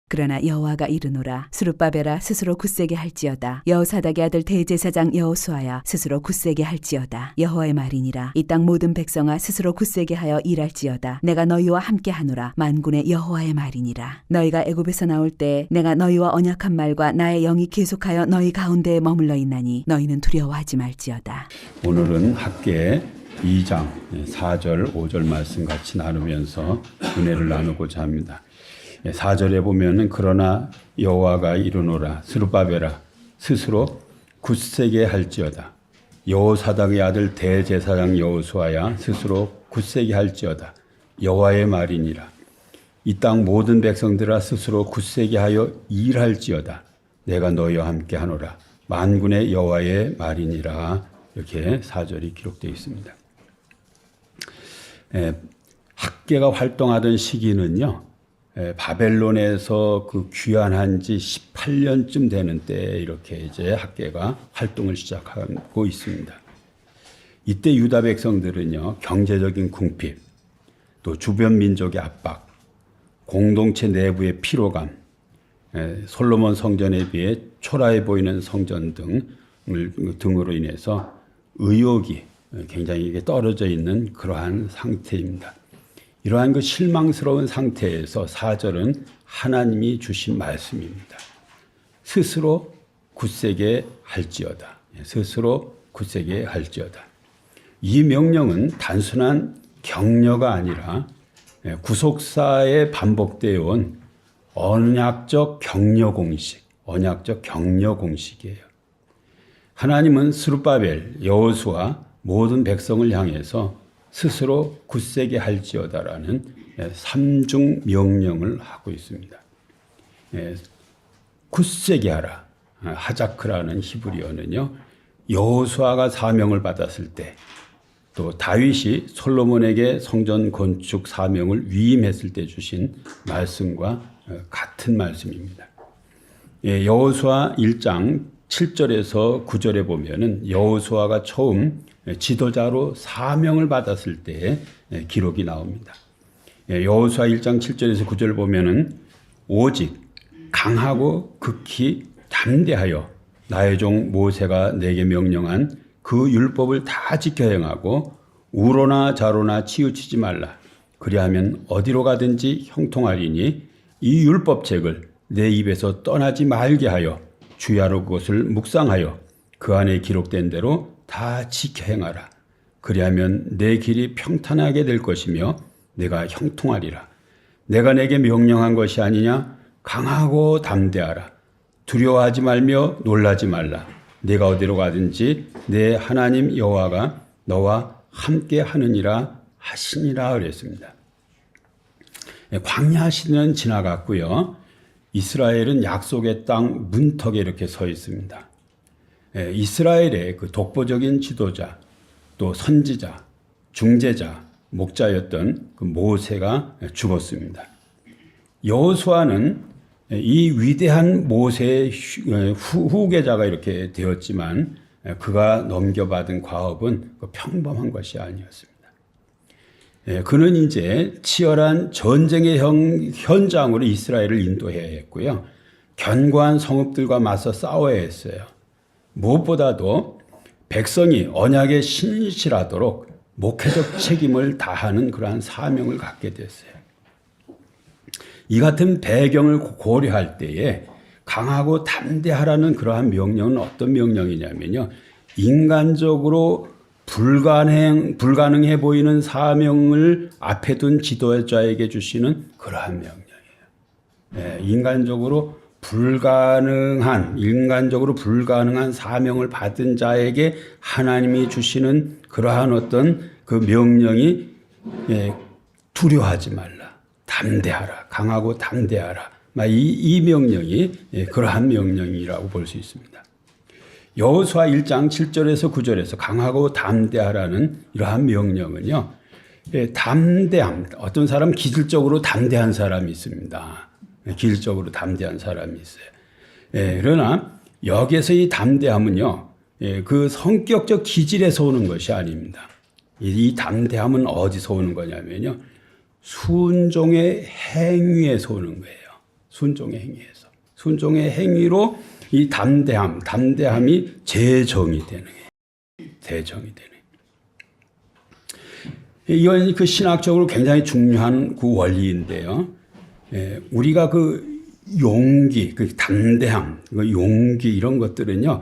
그러나 여호와가 이르노라. 스룹바벨아 스스로 굳세게 할지어다. 여호사닥의 아들 대제사장 여호수아야 스스로 굳세게 할지어다. 여호와의 말이니라. 이 땅 모든 백성아 스스로 굳세게 하여 일할지어다. 내가 너희와 함께 하노라. 만군의 여호와의 말이니라. 너희가 애굽에서 나올 때 내가 너희와 언약한 말과 나의 영이 계속하여 너희 가운데에 머물러 있나니 너희는 두려워하지 말지어다. 오늘은 학계 2장 4절 5절 말씀 같이 나누면서 은혜를 나누고자 합니다. 4절에 보면은 그러나 여호와가 이르노라. 스룹바벨아 스스로 굳세게 할지어다. 여호사닥의 아들 대제사장 여호수아야 스스로 굳세게 할지어다. 여호와의 말이니라. 이 땅 모든 백성들아 스스로 굳세게 하여 일할지어다. 내가 너희와 함께 하노라. 만군의 여호와의 말이니라. 이렇게 4절이 기록되어 있습니다. 학계가 활동하던 시기는요, 바벨론에서 그 귀환한 지 18년쯤 되는 때에 이렇게 이제 학계가 활동을 시작하고 있습니다. 이때 유다 백성들은요, 경제적인 궁핍, 또 주변 민족의 압박, 공동체 내부의 피로감, 솔로몬 성전에 비해 초라해 보이는 성전 등으로 인해서 의욕이 굉장히 떨어져 있는 그러한 상태입니다. 이러한 그 실망스러운 상태에서 4절은 하나님이 주신 말씀입니다. 스스로 굳세게 할지어다. 스스로 굳세게 할지어다. 이 명령은 단순한 격려가 아니라 구속사에 반복되어 온 언약적 격려 공식이에요. 하나님은 스룹바벨, 여호수아 모든 백성을 향해서 스스로 굳세게 할지어다라는 삼중 명령을 하고 있습니다. 굳세게 하라. 하자크라는 히브리어는요, 여호수아가 사명을 받았을 때, 또 다윗이 솔로몬에게 성전 건축 사명을 위임했을 때 주신 말씀과 같은 말씀입니다. 여호수아 1장 7절에서 9절에 보면은 여호수아가 처음 지도자로 사명을 받았을 때의 기록이 나옵니다. 여호수아 1장 7절에서 9절 보면은 오직 강하고 극히 담대하여 나의 종 모세가 내게 명령한 그 율법을 다 지켜 행하고 우로나 좌로나 치우치지 말라. 그리하면 어디로 가든지 형통하리니 이 율법책을 내 입에서 떠나지 말게 하여 주야로 그것을 묵상하여 그 안에 기록된 대로 다 지켜 행하라. 그리하면 내 길이 평탄하게 될 것이며 내가 형통하리라. 내가 내게 명령한 것이 아니냐? 강하고 담대하라. 두려워하지 말며 놀라지 말라. 내가 어디로 가든지 내 하나님 여호와가 너와 함께 하느니라 하시니라 그랬습니다. 광야 시대는 지나갔고요. 이스라엘은 약속의 땅 문턱에 이렇게 서 있습니다. 이스라엘의 그 독보적인 지도자, 또 선지자, 중재자, 목자였던 그 모세가 죽었습니다. 여호수아는 이 위대한 모세의 후계자가 이렇게 되었지만 그가 넘겨받은 과업은 평범한 것이 아니었습니다. 그는 이제 치열한 전쟁의 현장으로 이스라엘을 인도해야 했고요. 견고한 성읍들과 맞서 싸워야 했어요. 무엇보다도 백성이 언약에 신실하도록 목회적 책임을 다하는 그러한 사명을 갖게 됐어요. 이 같은 배경을 고려할 때에 강하고 담대하라는 그러한 명령은 어떤 명령이냐면요. 인간적으로 불가능해 보이는 사명을 앞에 둔 지도자에게 주시는 그러한 명령이에요. 인간적으로 불가능한 사명을 받은 자에게 하나님이 주시는 그러한 어떤 그 명령이 두려워하지 말라, 담대하라, 강하고 담대하라. 이 명령이 그러한 명령이라고 볼 수 있습니다. 여호수아 1장 7절에서 9절에서 강하고 담대하라는 이러한 명령은요, 담대함. 어떤 사람 기질적으로 담대한 사람이 있습니다. 기질적으로 담대한 사람이 있어요. 그러나 여기에서 이 담대함은요, 그 성격적 기질에서 오는 것이 아닙니다. 이 담대함은 어디서 오는 거냐면요, 순종의 행위에서 오는 거예요. 순종의 행위에서. 순종의 행위로 이 담대함이 재정이 되는 거예요. 대정이 되는 거예요. 이건 그 신학적으로 굉장히 중요한 그 원리인데요. 우리가 그 용기, 그 담대함, 그 용기 이런 것들은요,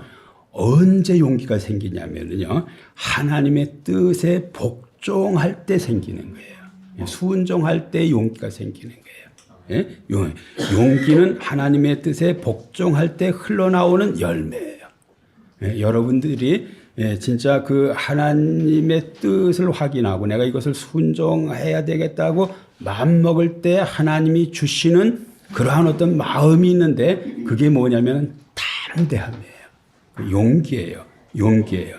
언제 용기가 생기냐면요, 하나님의 뜻에 복종할 때 생기는 거예요. 순종할 때 용기가 생기는 거예요. 용기는 하나님의 뜻에 복종할 때 흘러나오는 열매예요. 여러분들이 진짜 그 하나님의 뜻을 확인하고 내가 이것을 순종해야 되겠다고 마음먹을 때 하나님이 주시는 그러한 어떤 마음이 있는데 그게 뭐냐면 담대함이에요. 용기예요. 용기예요.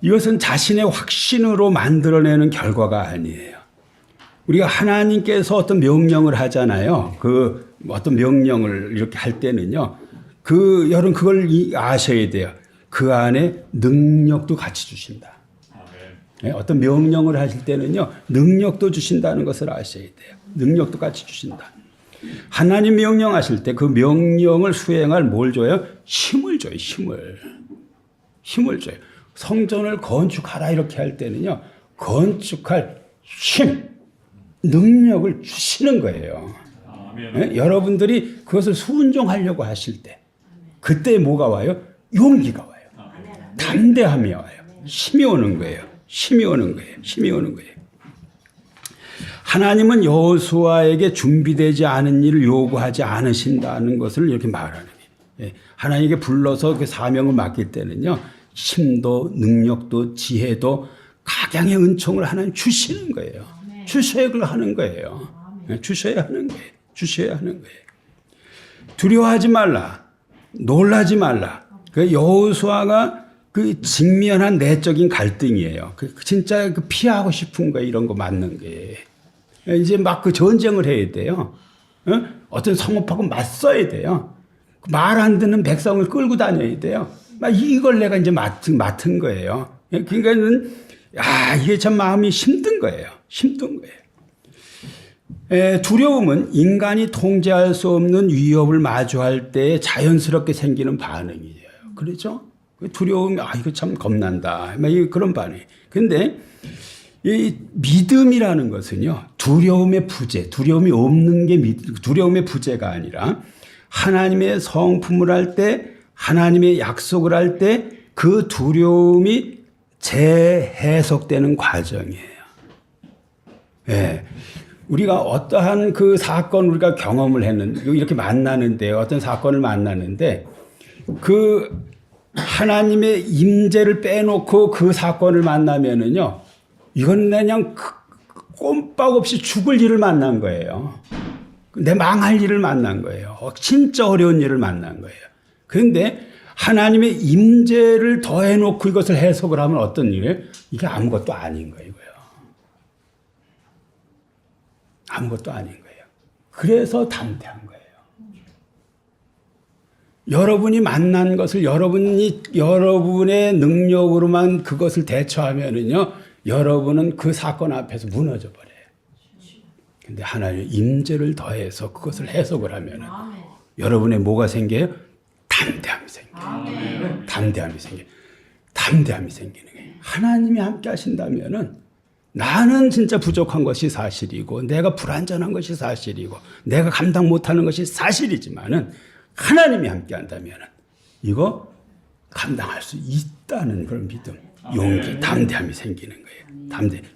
이것은 자신의 확신으로 만들어내는 결과가 아니에요. 우리가 하나님께서 어떤 명령을 하잖아요. 그 어떤 명령을 이렇게 할 때는요. 여러분 그걸 아셔야 돼요. 그 안에 능력도 같이 주신다. 어떤 명령을 하실 때는요. 능력도 주신다는 것을 아셔야 돼요. 능력도 같이 주신다. 하나님 명령하실 때 그 명령을 수행할 뭘 줘요? 힘을 줘요. 힘을 줘요. 성전을 건축하라 이렇게 할 때는요. 건축할 힘, 능력을 주시는 거예요. 여러분들이 그것을 순종하려고 하실 때 그때 뭐가 와요? 용기가 와요. 담대함이 와요. 힘이 오는 거예요. 힘이 오는 거예요. 하나님은 여호수아에게 준비되지 않은 일을 요구하지 않으신다는 것을 이렇게 말하는 거예요. 하나님께 불러서 그 사명을 맡길 때는요. 힘도 능력도 지혜도 각양의 은총을 하나님 주시는 거예요. 주셔야 하는 거예요. 주셔야 하는 거예요. 두려워하지 말라. 놀라지 말라. 그 여호수아가 그 직면한 내적인 갈등이에요. 진짜 그 피하고 싶은 거 이런 거 맞는 거예요. 이제 막 그 전쟁을 해야 돼요. 어떤 성읍하고 맞서야 돼요. 말 안 듣는 백성을 끌고 다녀야 돼요. 막 이걸 내가 이제 맡은 거예요. 그러니까는 이게 참 마음이 힘든 거예요. 두려움은 인간이 통제할 수 없는 위협을 마주할 때 자연스럽게 생기는 반응이에요. 그렇죠? 두려움이 이거 참 겁난다. 막 그런 반응. 근데 이 믿음이라는 것은요, 두려움의 부재, 두려움이 없는 게 두려움의 부재가 아니라 하나님의 성품을 할 때, 하나님의 약속을 할 때 그 두려움이 재해석되는 과정이에요. 우리가 어떠한 그 사건 우리가 경험을 했는데, 이렇게 만나는데, 어떤 사건을 만나는데, 그 하나님의 임재를 빼놓고 그 사건을 만나면은요, 이건 그냥 꼼빡 없이 죽을 일을 만난 거예요. 내 망할 일을 만난 거예요. 진짜 어려운 일을 만난 거예요. 그런데 하나님의 임재를 더해놓고 이것을 해석을 하면 어떤 일이에요? 이게 아무것도 아닌 거예요. 아무것도 아닌 거예요. 그래서 담대한 거예요. 여러분이 만난 것을 여러분의 능력으로만 그것을 대처하면은요, 여러분은 그 사건 앞에서 무너져 버려요. 근데 하나님의 임재를 더해서 그것을 해석을 하면은 여러분의 뭐가 생겨요? 담대함이 생겨요. 담대함이 생기는 거예요. 하나님이 함께 하신다면은 나는 진짜 부족한 것이 사실이고 내가 불완전한 것이 사실이고 내가 감당 못하는 것이 사실이지만은 하나님이 함께 한다면은 이거 감당할 수 있다는 그런 믿음, 용기, 담대함이 생기는 거예요.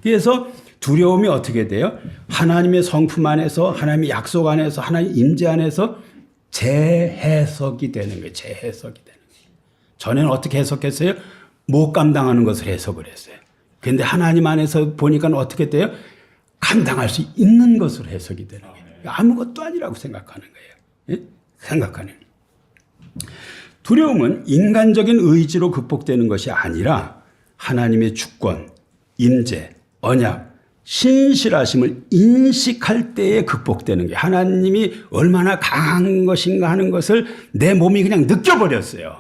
그래서 두려움이 어떻게 돼요? 하나님의 성품 안에서, 하나님의 약속 안에서, 하나님의 임재 안에서 재해석이 되는 거예요. 전에는 어떻게 해석했어요? 못 감당하는 것을 해석을 했어요. 그런데 하나님 안에서 보니까 어떻게 돼요? 감당할 수 있는 것으로 해석이 되는 거예요. 아무것도 아니라고 생각하는 거예요. 두려움은 인간적인 의지로 극복되는 것이 아니라 하나님의 주권, 임재, 언약, 신실하심을 인식할 때에 극복되는 게 하나님이 얼마나 강한 것인가 하는 것을 내 몸이 그냥 느껴버렸어요.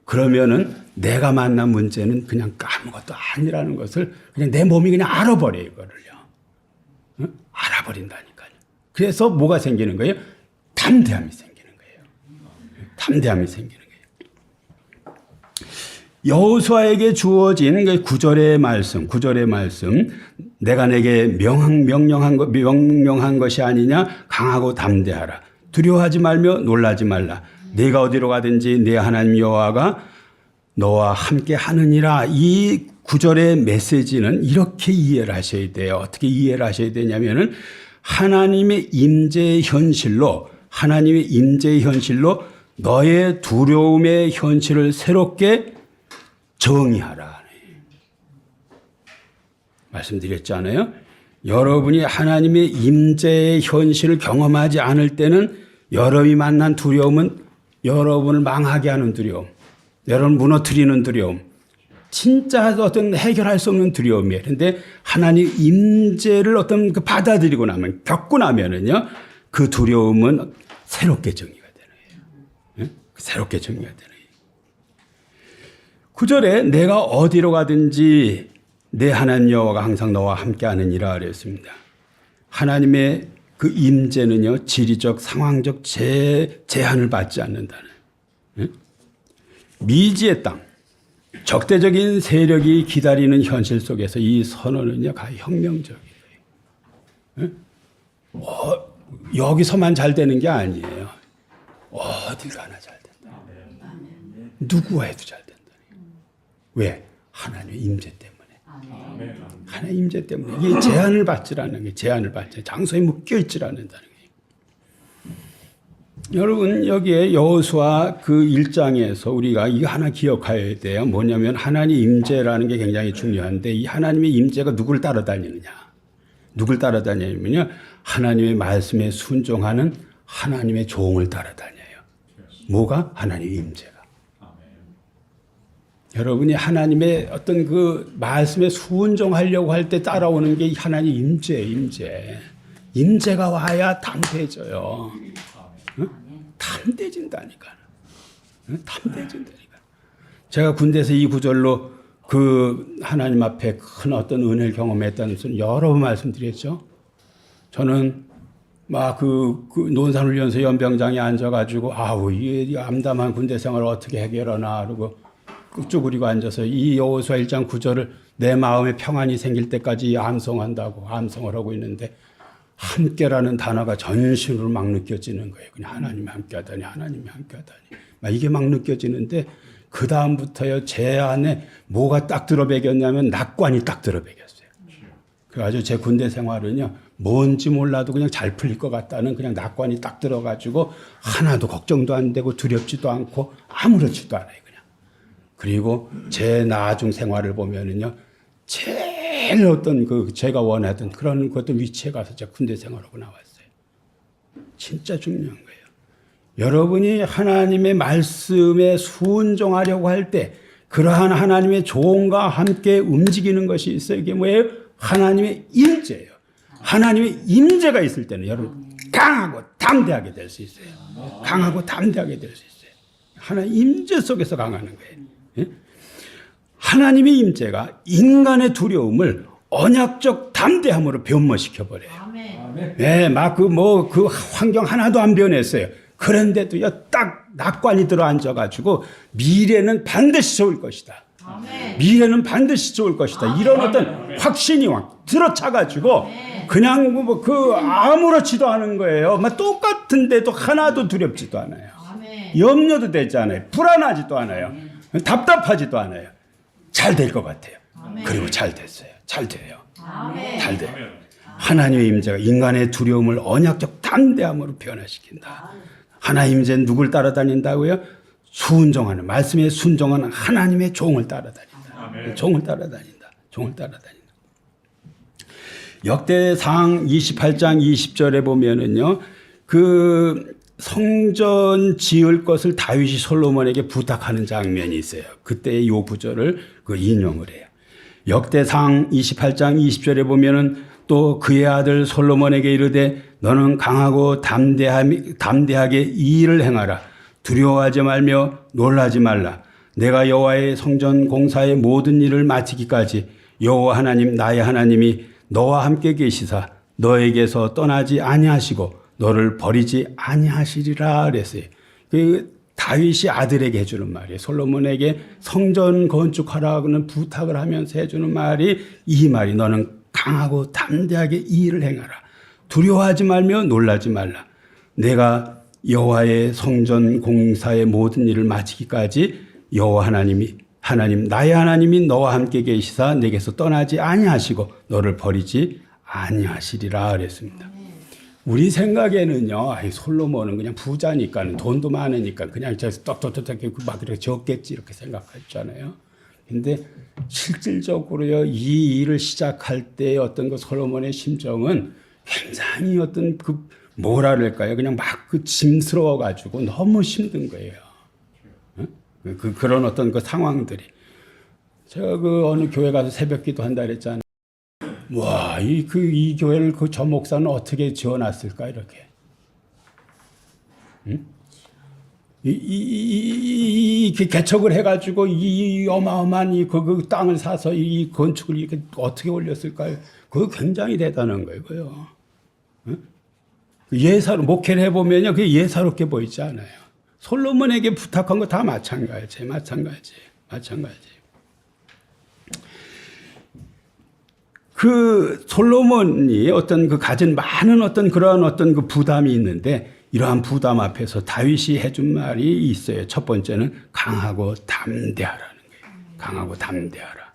그러면은 내가 만난 문제는 그냥 아무것도 아니라는 것을 그냥 내 몸이 그냥 알아버려요, 이거를요. 알아버린다니까요. 그래서 뭐가 생기는 거예요? 담대함이 생기는 거예요. 담대함이 생기는 거예요. 여호수아에게 주어진 9절의 말씀, 내가 내게 명령한 것이 아니냐, 강하고 담대하라. 두려워하지 말며 놀라지 말라. 네가 어디로 가든지 네 하나님 여호와가 너와 함께 하느니라. 이 9절의 메시지는 이렇게 이해를 하셔야 돼요. 어떻게 이해를 하셔야 되냐면은 하나님의 임재의 현실로 너의 두려움의 현실을 새롭게 정의하라. 말씀드렸잖아요. 여러분이 하나님의 임재의 현실을 경험하지 않을 때는 여러분이 만난 두려움은 여러분을 망하게 하는 두려움, 여러분을 무너뜨리는 두려움, 진짜 어떤 해결할 수 없는 두려움이에요. 그런데 하나님 임재를 어떤 받아들이고 나면, 겪고 나면은요, 그 두려움은 새롭게 정의가 되는 거예요. 새롭게 정의가 되는 거예요. 9절에 내가 어디로 가든지 내 하나님 여호와가 항상 너와 함께하느니라 그랬습니다. 하나님의 그 임재는요, 지리적, 상황적 제한을 받지 않는다는. 미지의 땅, 적대적인 세력이 기다리는 현실 속에서 이 선언은요, 가히 혁명적이에요. 여기서만 잘 되는 게 아니에요. 어딜 가나 잘 된다. 누구와 해도 잘 된다. 왜? 하나님의 임재 때문에. 하나님의 임재 때문에. 이게 제한을 받지라는 게, 제한을 받지, 장소에 묶여 있지 않는다는 거예요. 여러분, 여기에 여호수아 그 1장에서 우리가 이거 하나 기억해야 돼요. 뭐냐면 하나님 임재라는 게 굉장히 중요한데, 이 하나님의 임재가 누구를 따라다니느냐. 누굴 따라다니냐면요, 하나님의 말씀에 순종하는 하나님의 종을 따라다녀요. 뭐가? 하나님의 임재가. 여러분이 하나님의 어떤 그 말씀에 순종하려고 할 때 따라오는 게 하나님 임재. 임재가 와야 담대해져요. 담대해진다니까. 담대해진다니까. 제가 군대에서 이 구절로 그 하나님 앞에 큰 어떤 은혜를 경험했다는 것은 여러 번 말씀드렸죠. 저는 막 그 논산훈련소 연병장에 앉아가지고 이 암담한 군대 생활을 어떻게 해결하나 그러고 쭈그리고 앉아서 이 여호수아 1장 9절을 내 마음에 평안이 생길 때까지 암송을 하고 있는데, 함께라는 단어가 전신으로 막 느껴지는 거예요. 그냥 하나님이 함께하다니. 막 이게 막 느껴지는데, 그 다음부터요, 제 안에 뭐가 딱 들어배겼냐면 낙관이 딱 들어배겼어요. 그래가지고 제 군대 생활은요, 뭔지 몰라도 그냥 잘 풀릴 것 같다는 그냥 낙관이 딱 들어가지고 하나도 걱정도 안 되고 두렵지도 않고 아무렇지도 않아요. 그냥. 그리고 제 나중 생활을 보면은요, 제일 어떤 제가 원하던 그런 어떤 위치에 가서 제가 군대 생활하고 나왔어요. 진짜 중요한 거예요. 여러분이 하나님의 말씀에 순종하려고 할 때 그러한 하나님의 종과 함께 움직이는 것이 있어요. 이게 뭐예요? 하나님의 임재예요. 하나님의 임재가 있을 때는 여러분 강하고 담대하게 될 수 있어요. 강하고 담대하게 될 수 있어요. 하나님 임재 속에서 강하는 거예요. 하나님의 임재가 인간의 두려움을 언약적 담대함으로 변모시켜 버려요. 네, 막 그 환경 하나도 안 변했어요. 그런데도요, 딱 낙관이 들어 앉아가지고 미래는 반드시 좋을 것이다. 미래는 반드시 좋을 것이다. 이런 어떤 확신이 막 들어차가지고 그냥 아무렇지도 않은 거예요. 막 똑같은데도 하나도 두렵지도 않아요. 염려도 되지 않아요. 불안하지도 않아요. 답답하지도 않아요. 잘 될 것 같아요. 그리고 잘 됐어요. 잘 돼요. 잘 돼요. 하나님의 임재가 인간의 두려움을 언약적 담대함으로 변화시킨다. 하나님의 임재는 누굴 따라다닌다고요? 순종하는, 말씀에 순종하는 하나님의 종을 따라다닌다. 종을 따라다닌다. 역대상 28장 20절에 보면은요, 그 성전 지을 것을 다윗이 솔로몬에게 부탁하는 장면이 있어요. 그때 이 구절을 인용을 해요. 역대상 28장 20절에 보면은 또 그의 아들 솔로몬에게 이르되 너는 강하고 담대하게 이 일을 행하라. 두려워하지 말며 놀라지 말라. 내가 여호와의 성전 공사의 모든 일을 마치기까지 여호와 하나님 나의 하나님이 너와 함께 계시사 너에게서 떠나지 아니하시고 너를 버리지 아니하시리라 그랬어요. 그 다윗이 아들에게 해주는 말이에요. 솔로몬에게 성전 건축하라고는 부탁을 하면서 해주는 말이 이 말이 너는 강하고 담대하게 이 일을 행하라. 두려워하지 말며 놀라지 말라. 내가 여호와의 성전 공사의 모든 일을 마치기까지 여호와 하나님 나의 하나님이 너와 함께 계시사 내게서 떠나지 아니하시고 너를 버리지 아니하시리라 그랬습니다. 우리 생각에는요, 솔로몬은 그냥 부자니까 돈도 많으니까 그냥 저 똑똑똑 막 이렇게 적겠지 이렇게 생각하잖아요. 근데 실질적으로요, 이 일을 시작할 때 어떤 그 솔로몬의 심정은 굉장히 어떤 그 뭐라 그럴까요? 그냥 막 그 짐스러워 가지고 너무 힘든 거예요. 그런 어떤 그 상황들이. 제가 그 어느 교회 가서 새벽 기도 한다 그랬잖아요. 와, 이 교회를 저 목사는 어떻게 지어놨을까, 이렇게. 응? 개척을 해가지고 이 어마어마한 그 땅을 사서 이 건축을 이렇게 어떻게 올렸을까요? 그거 굉장히 대단한 거예요, 그거요. 응? 목회를 해보면요, 그게 예사롭게 보이지 않아요. 솔로몬에게 부탁한 거 다 마찬가지. 그 솔로몬이 어떤 그 가진 많은 어떤 그러한 어떤 그 부담이 있는데 이러한 부담 앞에서 다윗이 해준 말이 있어요. 첫 번째는 강하고 담대하라는 거예요. 강하고 담대하라.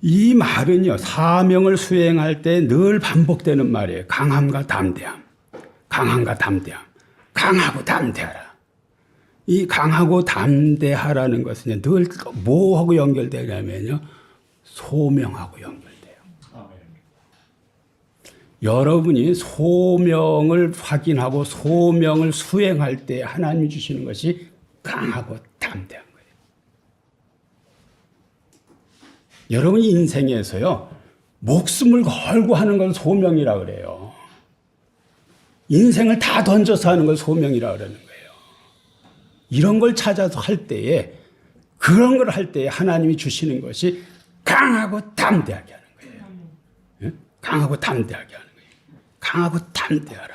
이 말은요, 사명을 수행할 때 늘 반복되는 말이에요. 강함과 담대함. 강함과 담대함. 강하고 담대하라. 이 강하고 담대하라는 것은 늘 뭐하고 연결되냐면요, 소명하고 연결돼요. 여러분이 소명을 확인하고 소명을 수행할 때 하나님이 주시는 것이 강하고 담대한 거예요. 여러분이 인생에서요, 목숨을 걸고 하는 건 소명이라 그래요. 인생을 다 던져서 하는 걸 소명이라 그러는 거예요. 이런 걸 찾아서 할 때에, 그런 걸 할 때에 하나님이 주시는 것이 강하고 담대하게 하는 거예요. 예? 강하고 담대하게 하는 거예요. 강하고 담대하라.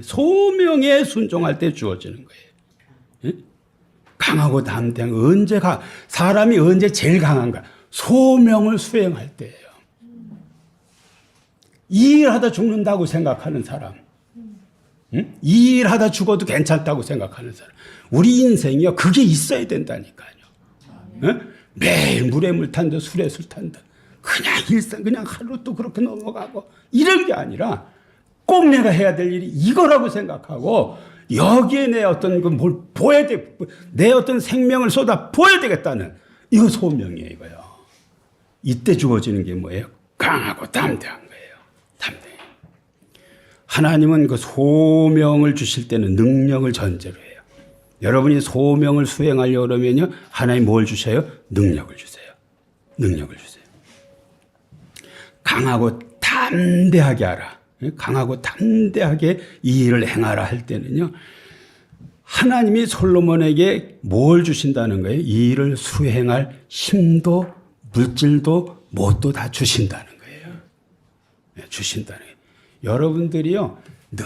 소명에 순종할 때 주어지는 거예요. 예? 강하고 담대한 사람이 언제 제일 강한가? 소명을 수행할 때예요. 이 일하다 죽는다고 생각하는 사람, 응? 이 일하다 죽어도 괜찮다고 생각하는 사람, 우리 인생이요, 그게 있어야 된다니까요. 응? 매일 물에 물 탄다, 술에 술 탄다. 그냥 일상, 그냥 하루 또 그렇게 넘어가고, 이런 게 아니라 꼭 내가 해야 될 일이 이거라고 생각하고, 여기에 내 어떤 뭘 보여야 돼, 내 어떤 생명을 쏟아 보여야 되겠다는, 이거 소명이에요, 이거요. 이때 주어지는 게 뭐예요? 강하고 담대한 거예요. 담대. 하나님은 그 소명을 주실 때는 능력을 전제로 해요. 여러분이 소명을 수행하려고 그러면요, 하나님 뭘 주셔요? 능력을 주세요. 능력을 주세요. 강하고 담대하게 하라. 강하고 담대하게 이 일을 행하라 할 때는요, 하나님이 솔로몬에게 뭘 주신다는 거예요? 이 일을 수행할 힘도, 물질도, 뭣도 다 주신다는 거예요. 주신다는 거예요. 여러분들이요, 늘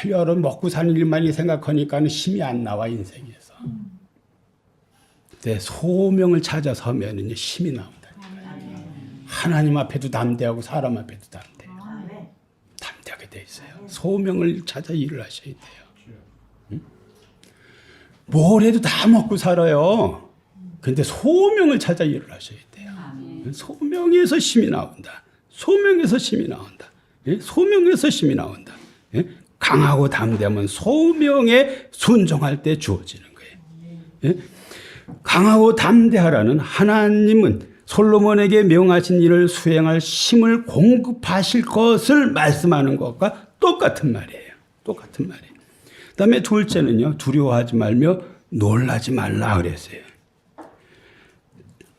여러분 먹고 사는 일만 생각하니까 힘이 안 나와, 인생에서. 근데 소명을 찾아서 하면은 힘이 나온다. 하나님 앞에도 담대하고 사람 앞에도 담대해요. 담대하게 돼 있어요. 소명을 찾아 일을 하셔야 돼요. 응? 뭘 해도 다 먹고 살아요. 근데 소명을 찾아 일을 하셔야 돼요. 소명에서 힘이 나온다. 소명에서 힘이 나온다. 소명에서 힘이 나온다. 강하고 담대하면 소명에 순종할 때 주어지는 거예요. 강하고 담대하라는 하나님은 솔로몬에게 명하신 일을 수행할 힘을 공급하실 것을 말씀하는 것과 똑같은 말이에요. 똑같은 말이에요. 그다음에 둘째는요, 두려워하지 말며 놀라지 말라 그랬어요.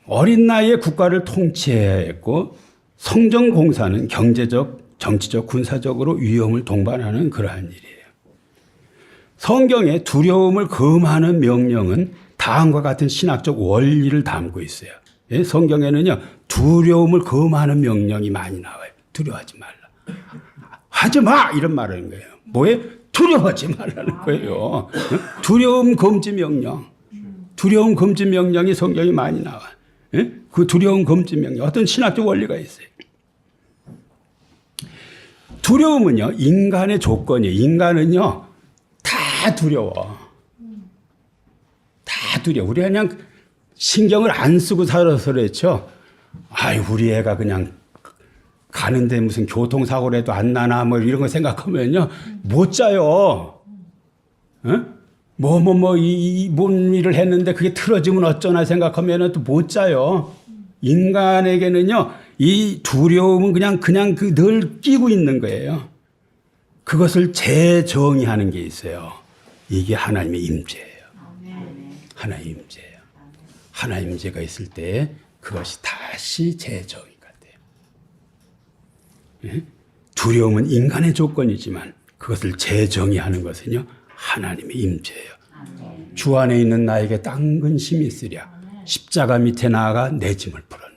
어린 나이에 국가를 통치해야 했고, 성전 공사는 경제적, 정치적, 군사적으로 위험을 동반하는 그러한 일이에요. 성경에 두려움을 금하는 명령은 다음과 같은 신학적 원리를 담고 있어요. 성경에는요, 두려움을 금하는 명령이 많이 나와요. 두려워하지 말라. 하지 마! 이런 말하는 거예요. 뭐에? 두려워하지 말라는 거예요. 두려움 금지 명령. 두려움 금지 명령이 성경에 많이 나와. 그 두려움 금지 명령. 어떤 신학적 원리가 있어요. 두려움은요, 인간의 조건이에요. 인간은요, 다 두려워. 다 두려워. 우리가 그냥 신경을 안 쓰고 살아서 그렇죠. 아이, 우리 애가 그냥 가는데 무슨 교통사고라도 안 나나 뭐 이런 거 생각하면요, 못 자요. 뭔 일을 했는데 그게 틀어지면 어쩌나 생각하면 또 못 자요. 인간에게는요, 이 두려움은 그냥 그 늘 끼고 있는 거예요. 그것을 재정의하는 게 있어요. 이게 하나님의 임재예요. 하나님의 임재예요. 하나님의 임재가 있을 때 그것이 다시 재정의가 돼요. 두려움은 인간의 조건이지만 그것을 재정의하는 것은요, 하나님의 임재예요. 주 안에 있는 나에게 딴 근심이 있으랴. 십자가 밑에 나아가 내 짐을 풀었네.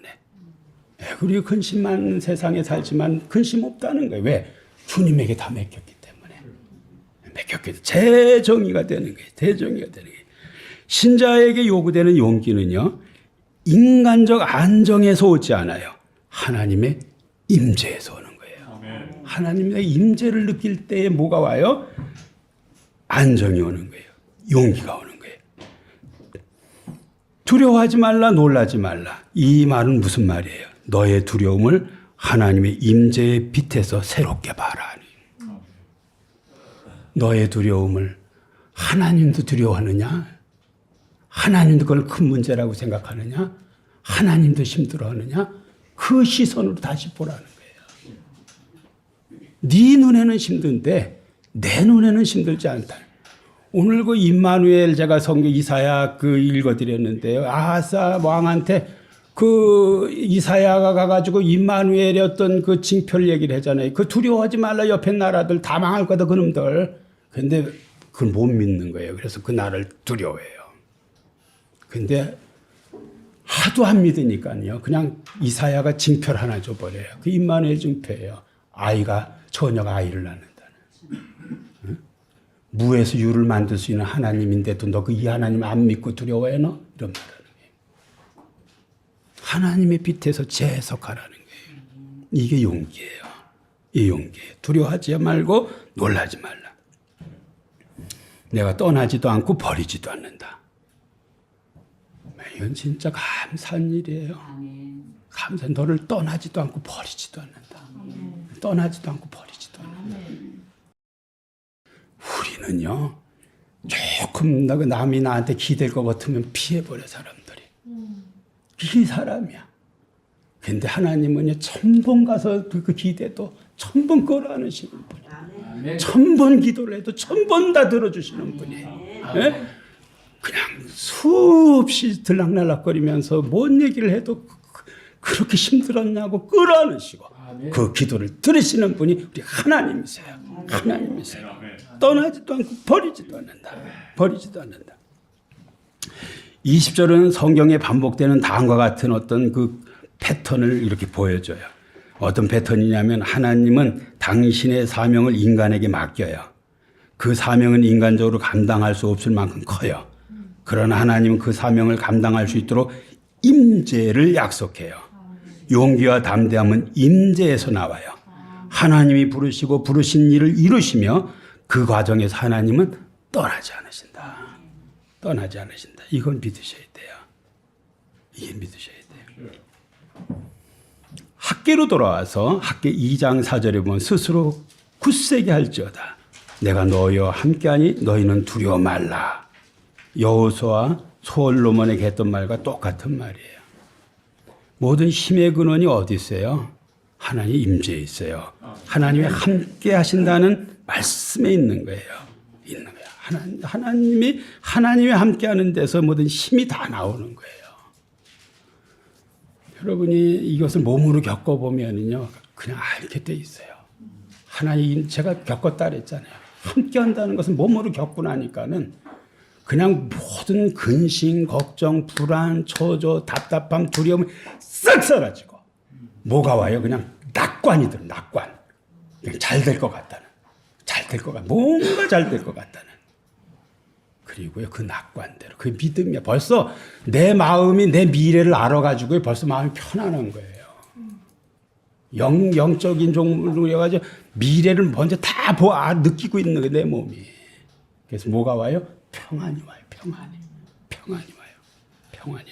우리 근심만 세상에 살지만 근심 없다는 거예요. 왜? 주님에게 다 맡겼기 때문에. 맡겼기 때문에 재정의가 되는 거예요. 재정의가 되는 거예요. 신자에게 요구되는 용기는요, 인간적 안정에서 오지 않아요. 하나님의 임재에서 오는 거예요. 하나님의 임재를 느낄 때에 뭐가 와요? 안정이 오는 거예요. 용기가 오는 거예요. 두려워하지 말라, 놀라지 말라. 이 말은 무슨 말이에요? 너의 두려움을 하나님의 임재의 빛에서 새롭게 봐라. 너의 두려움을 하나님도 두려워하느냐? 하나님도 그걸 큰 문제라고 생각하느냐? 하나님도 힘들어하느냐? 그 시선으로 다시 보라는 거예요. 네 눈에는 힘든데 내 눈에는 힘들지 않다. 오늘 그 임마누엘 제가 성경 이사야 읽어드렸는데요. 아하스 왕한테 그 이사야가 가가지고 임마누엘의 어떤 그 징표를 얘기를 하잖아요. 그 두려워하지 말라, 옆에 나라들 다 망할 거다 그놈들. 근데 그걸 못 믿는 거예요. 그래서 그 나라를 두려워해요. 근데 하도 안 믿으니까요. 그냥 이사야가 징표를 하나 줘버려요. 그 임마누엘 징표예요. 처녀가 아이를 낳는다는. 무에서 유를 만들 수 있는 하나님인데도 너 이 하나님 안 믿고 두려워해 너? 이런 말하는 거예요. 하나님의 빛에서 재해석하라는 거예요. 이게 용기예요. 이 용기예요. 두려워하지 말고 놀라지 말라. 내가 떠나지도 않고 버리지도 않는다. 이건 진짜 감사한 일이에요. 감사. 너를 떠나지도 않고 버리지도 않는다. 떠나지도 않고 버리지도 않는다. 우리는요, 조금 남이 나한테 기댈 것 같으면 피해버려, 사람들이. 이게 사람이야. 근데 하나님은요, 1000번 가서 그 기대도 1000번 끌어안으시는 분이에요. 1000번 기도를 해도 1000번 다 들어주시는 분이에요. 네? 그냥 수없이 들락날락거리면서 뭔 얘기를 해도 그렇게 힘들었냐고 끌어안으시고 그 기도를 들으시는 분이 우리 하나님이세요. 하나님이세요. 떠나지도 않고 버리지도 않는다. 버리지도 않는다. 20절은 성경에 반복되는 다음과 같은 어떤 그 패턴을 이렇게 보여줘요. 어떤 패턴이냐면 하나님은 당신의 사명을 인간에게 맡겨요. 그 사명은 인간적으로 감당할 수 없을 만큼 커요. 그러나 하나님은 그 사명을 감당할 수 있도록 임재를 약속해요. 용기와 담대함은 임재에서 나와요. 하나님이 부르시고 부르신 일을 이루시며 그 과정에서 하나님은 떠나지 않으신다. 떠나지 않으신다. 이건 믿으셔야 돼요. 이게 믿으셔야 돼요. 학개로 돌아와서 학개 2장 4절에 보면 스스로 굳세게 할지어다. 내가 너희와 함께하니 너희는 두려워 말라. 여호수아와 솔로몬에게 했던 말과 똑같은 말이에요. 모든 힘의 근원이 어디 있어요? 하나님 임재에 있어요. 하나님이 함께 하신다는 말씀에 있는 거예요. 있는 거예요. 하나님이 함께 하는 데서 모든 힘이 다 나오는 거예요. 여러분이 이것을 몸으로 겪어보면요, 그냥 알게 돼 있어요. 하나님, 제가 겪었다 그랬잖아요. 함께 한다는 것은 몸으로 겪고 나니까는 그냥 모든 근심, 걱정, 불안, 초조, 답답함, 두려움이 싹 사라지고 뭐가 와요? 그냥 낙관이들, 낙관. 잘 될 것 같다는. 잘 될 것 같, 뭔가 잘 될 것 같다는. 그리고요, 그 낙관대로, 그 믿음이야. 벌써 내 마음이 내 미래를 알아가지고 벌써 마음이 편안한 거예요. 영적인 종류여가지고 미래를 먼저 다 느끼고 있는 거예요, 내 몸이. 그래서 뭐가 와요? 평안이 와요, 평안이. 평안이 와요, 평안이.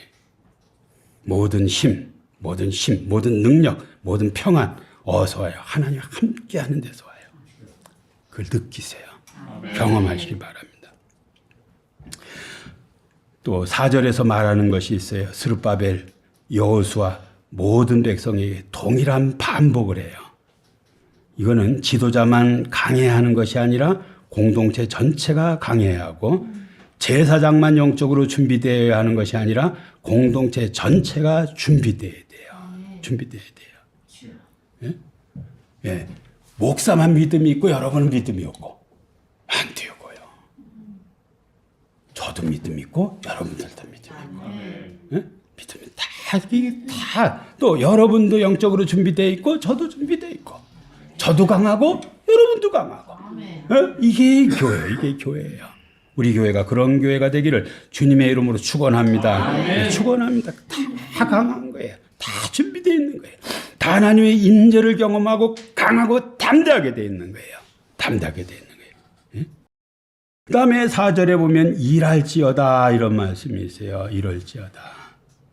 모든 힘, 모든 능력, 모든 평안, 어서 와요. 하나님 함께 하는 데서 와요. 그걸 느끼세요. 경험하시기 바랍니다. 또 4절에서 말하는 것이 있어요. 스룹바벨, 여호수아, 모든 백성에게 동일한 반복을 해요. 이거는 지도자만 강해야 하는 것이 아니라 공동체 전체가 강해야 하고, 제사장만 영적으로 준비되어야 하는 것이 아니라 공동체 전체가 준비되어야 돼요. 준비되어야 돼요. 예? 예. 목사만 믿음이 있고 여러분은 믿음이 없고 안 되고요. 저도 믿음이 있고 여러분들도 믿음이 있고. 예? 믿음이 다 또 여러분도 영적으로 준비되어 있고 저도 준비되어 있고, 저도 강하고 여러분도 강하고. 예? 이게 교회예요. 이게 교회예요. 우리 교회가 그런 교회가 되기를 주님의 이름으로 축원합니다. 네, 축원합니다. 다 강한 거예요. 다 준비되어 있는 거예요. 다 하나님의 인재를 경험하고 강하고 담대하게 되어 있는 거예요. 담대하게 되어 있는 거예요. 예? 그 다음에 4절에 보면 일할지어다 이런 말씀이 있어요. 이럴지어다.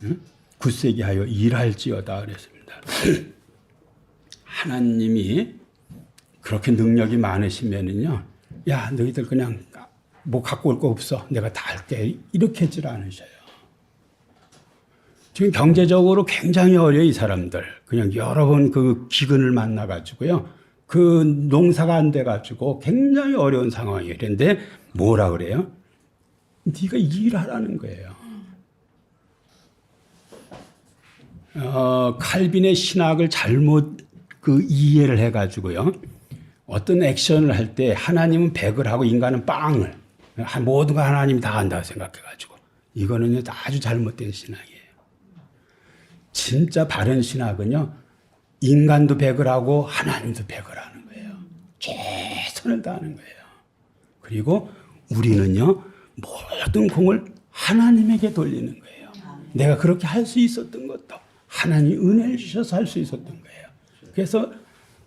응? 굳세게 하여 일할지어다 그랬습니다. 하나님이 그렇게 능력이 많으시면은요, 야 너희들 그냥 뭐 갖고 올 거 없어, 내가 다 할게, 이렇게 하질 않으셔요. 지금 경제적으로 굉장히 어려워. 이 사람들 그냥 여러 번 그 기근을 만나가지고요, 그 농사가 안 돼가지고 굉장히 어려운 상황이에요. 그런데 뭐라 그래요? 네가 일하라는 거예요. 칼빈의 신학을 잘못 그 이해를 해가지고요, 어떤 액션을 할 때 하나님은 100을 하고 인간은 빵을, 모든 거 하나님이 다 한다고 생각해가지고, 이거는요 아주 잘못된 신학이에요. 진짜 바른 신학은요, 인간도 100을 하고 하나님도 100을 하는 거예요. 최선을 다하는 거예요. 그리고 우리는요 모든 공을 하나님에게 돌리는 거예요. 내가 그렇게 할 수 있었던 것도 하나님이 은혜를 주셔서 할 수 있었던 거예요. 그래서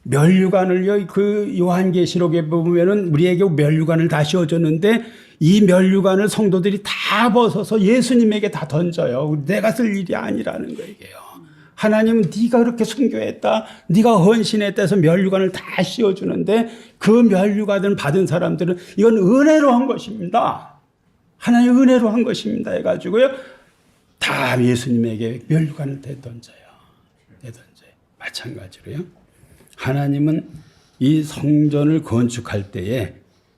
면류관을요, 그 요한계시록에 보면은 우리에게 면류관을 다 씌워줬는데, 이 면류관을 성도들이 다 벗어서 예수님에게 다 던져요. 내가 쓸 일이 아니라는 거예요. 하나님은 네가 그렇게 순교했다, 네가 헌신했다 해서 면류관을 다 씌워주는데, 그 면류관을 받은 사람들은 이건 은혜로 한 것입니다. 하나님 은혜로 한 것입니다 해가지고요, 다 예수님에게 면류관을 내던져요. 마찬가지로요, 하나님은 이 성전을 건축할 때에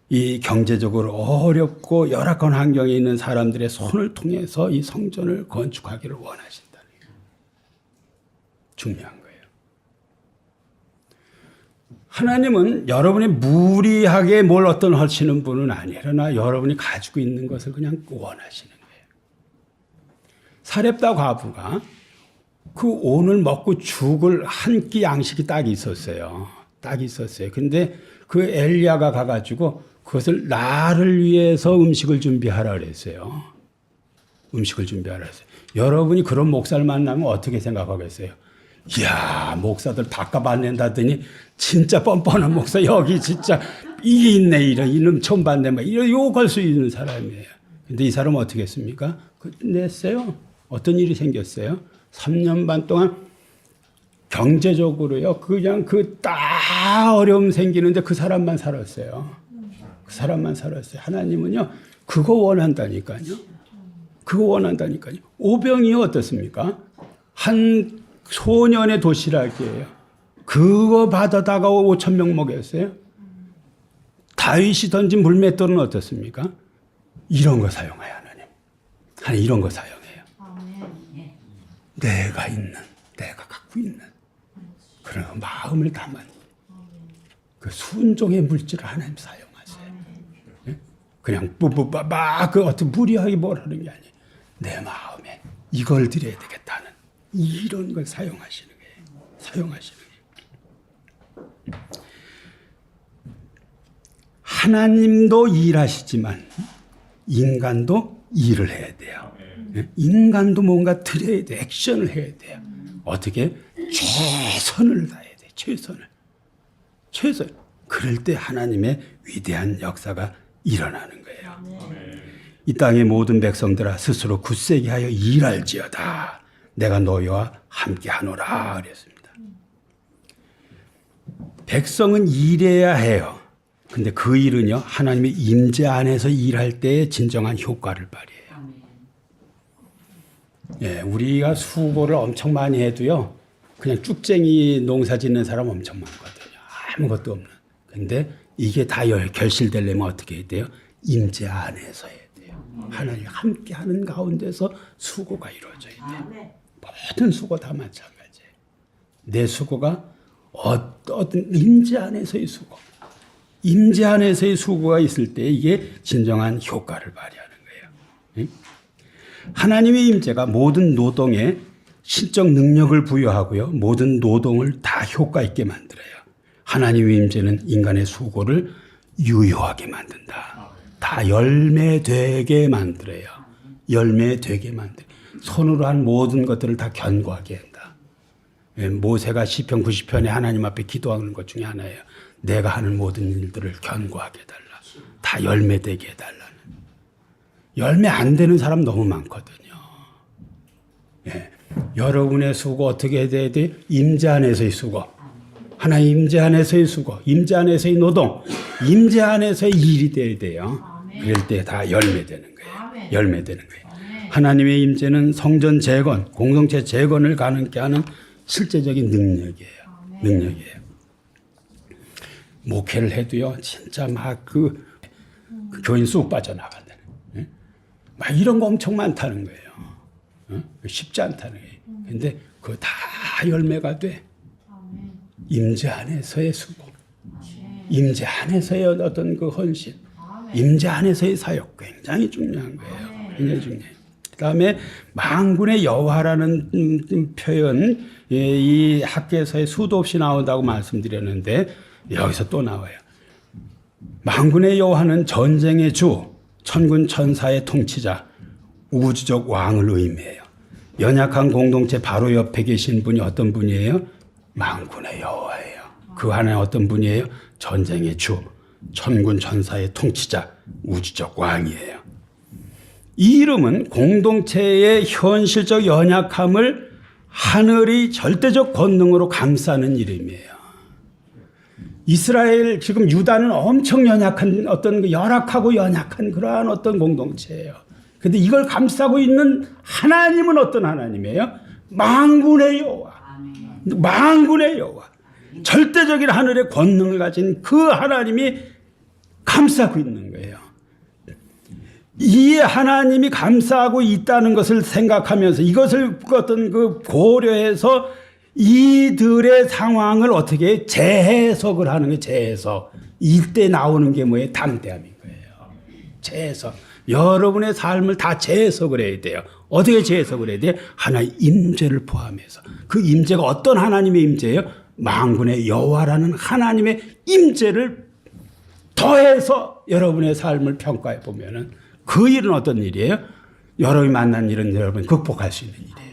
이 경제적으로 어렵고 열악한 환경에 있는 사람들의 손을 통해서 이 성전을 건축하기를 원하신다는 거예요. 중요한 거예요. 하나님은 여러분이 무리하게 뭘 어떤 하시는 분은 아니에요. 그러나 여러분이 가지고 있는 것을 그냥 원하시는 거예요. 사렙다 과부가 그 오늘 먹고 죽을 한 끼 양식이 딱 있었어요. 근데 그 엘리야가 가가지고 그것을 나를 위해서 음식을 준비하라 그랬어요. 여러분이 그런 목사를 만나면 어떻게 생각하겠어요? 이야, 목사들 밥값 안 낸다더니 진짜 뻔뻔한 목사, 여기 진짜 이게 있네, 이놈 처음 봤네, 막 이런 욕할 수 있는 사람이에요. 근데 이 사람은 어떻게 했습니까? 냈어요. 어떤 일이 생겼어요? 3년 반 동안 경제적으로요, 그냥 딱 어려움 생기는데 그 사람만 살았어요. 하나님은요, 그거 원한다니까요. 오병이요, 어떻습니까? 한 소년의 도시락이에요. 그거 받아다가 5,000명 먹였어요. 다윗이 던진 물맷돌은 어떻습니까? 이런 거 사용해요, 하나님 이런 거 사용해요. 내가 갖고 있는 그런 마음을 담은 그 순종의 물질을 하나님 사용하세요. 네? 그냥 그 어떤 무리하게 뭘 하는 게 아니에요. 내 마음에 이걸 드려야 되겠다는 이런 걸 사용하시는 거예요. 하나님도 일하시지만 인간도 일을 해야 돼요. 인간도 뭔가 드려야 돼. 액션을 해야 돼요. 어떻게? 최선을 다해야 돼. 최선을. 그럴 때 하나님의 위대한 역사가 일어나는 거예요. 이 땅의 모든 백성들아 스스로 굳세게 하여 일할지어다. 내가 너희와 함께하노라 그랬습니다. 백성은 일해야 해요. 근데 그 일은요, 하나님의 임재 안에서 일할 때의 진정한 효과를 발휘해요. 예, 우리가 수고를 엄청 많이 해도요, 그냥 쭉쟁이 농사 짓는 사람 엄청 많거든요. 아무것도 없는. 근데 이게 다 결실되려면 어떻게 해야 돼요? 임재 안에서 해야 돼요. 하나님 함께 하는 가운데서 수고가 이루어져야 돼요. 모든 수고 다 마찬가지예요. 내 수고가 어떤 임재 안에서의 수고. 임재 안에서의 수고가 있을 때 이게 진정한 효과를 발휘하는 거예요. 하나님의 임재가 모든 노동에 신적 능력을 부여하고요. 모든 노동을 다 효과 있게 만들어요. 하나님의 임재는 인간의 수고를 유효하게 만든다. 다 열매되게 만들어요. 열매되게 만들어요. 손으로 한 모든 것들을 다 견고하게 한다. 모세가 시편 90편에 하나님 앞에 기도하는 것 중에 하나예요. 내가 하는 모든 일들을 견고하게 해달라. 다 열매되게 해달라는. 열매 안 되는 사람 너무 많거든요. 예. 여러분의 수고 어떻게 해야 돼? 임재 안에서의 수고. 하나님 임재 안에서의 수고. 임재 안에서의 노동. 임재 안에서의 일이 돼야 돼요. 그럴 때 다 열매되는 거예요. 열매되는 거예요. 하나님의 임재는 성전 재건, 공동체 재건을 가능케 하는 실제적인 능력이에요. 능력이에요. 목회를 해도요, 진짜 막 그 교인 쑥 빠져나간다는. 막 이런 거 엄청 많다는 거예요. 쉽지 않다는 거예요. 근데 그거 다 열매가 돼. 임재 안에서의 수고. 임재 안에서의 어떤 그 헌신. 임재 안에서의 사역. 굉장히 중요한 거예요. 굉장히 중요해요. 그 다음에 만군의 여호와라는 표현, 이 학계에서의 수도 없이 나온다고 말씀드렸는데 여기서 또 나와요. 만군의 여호와는 전쟁의 주, 천군 천사의 통치자, 우주적 왕을 의미해요. 연약한 공동체 바로 옆에 계신 분이 어떤 분이에요? 만군의 여호와예요. 그 안에 어떤 분이에요? 전쟁의 주, 천군 천사의 통치자, 우주적 왕이에요. 이 이름은 공동체의 현실적 연약함을 하늘의 절대적 권능으로 감싸는 이름이에요. 이스라엘, 지금 유다는 엄청 연약한 어떤 열악하고 연약한 그러한 어떤 공동체예요. 근데 이걸 감싸고 있는 하나님은 어떤 하나님이에요? 만군의 여호와. 만군의 여호와. 절대적인 하늘의 권능을 가진 그 하나님이 감싸고 있는 거예요. 이 하나님이 감싸고 있다는 것을 생각하면서 이것을 어떤 그 고려해서 이들의 상황을 어떻게 재해석을 하는 게 재해석. 이때 나오는 게 뭐예요? 담대함인 거예요. 재해석. 여러분의 삶을 다 재해석을 해야 돼요. 어떻게 재해석을 해야 돼요? 하나의 임재를 포함해서. 그 임재가 어떤 하나님의 임재예요? 만군의 여호와라는 하나님의 임재를 더해서 여러분의 삶을 평가해 보면은 그 일은 어떤 일이에요? 여러분이 만난 일은 여러분이 극복할 수 있는 일이에요.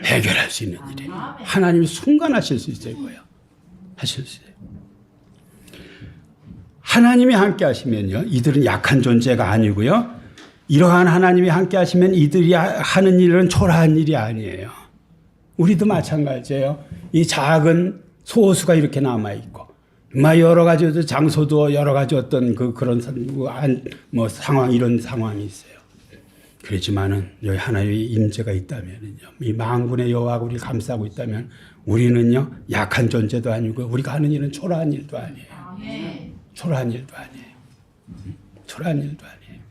해결할 수 있는 일이에요. 하나님이 순간하실 수 있을 거예요. 하실 수 있어요. 하나님이 함께 하시면요. 이들은 약한 존재가 아니고요. 이러한 하나님이 함께 하시면 이들이 하는 일은 초라한 일이 아니에요. 우리도 마찬가지예요. 이 작은 소수가 이렇게 남아있고, 여러 가지 장소도 여러 가지 어떤 그런 상황, 이런 상황이 있어요. 그렇지만은 여기 하나님의 임재가 있다면은요, 이 만군의 여호와가 우리를 감싸고 있다면 우리는요 약한 존재도 아니고 우리가 하는 일은 초라한 일도 아니에요. 초라한 일도 아니에요. 초라한 일도 아니에요.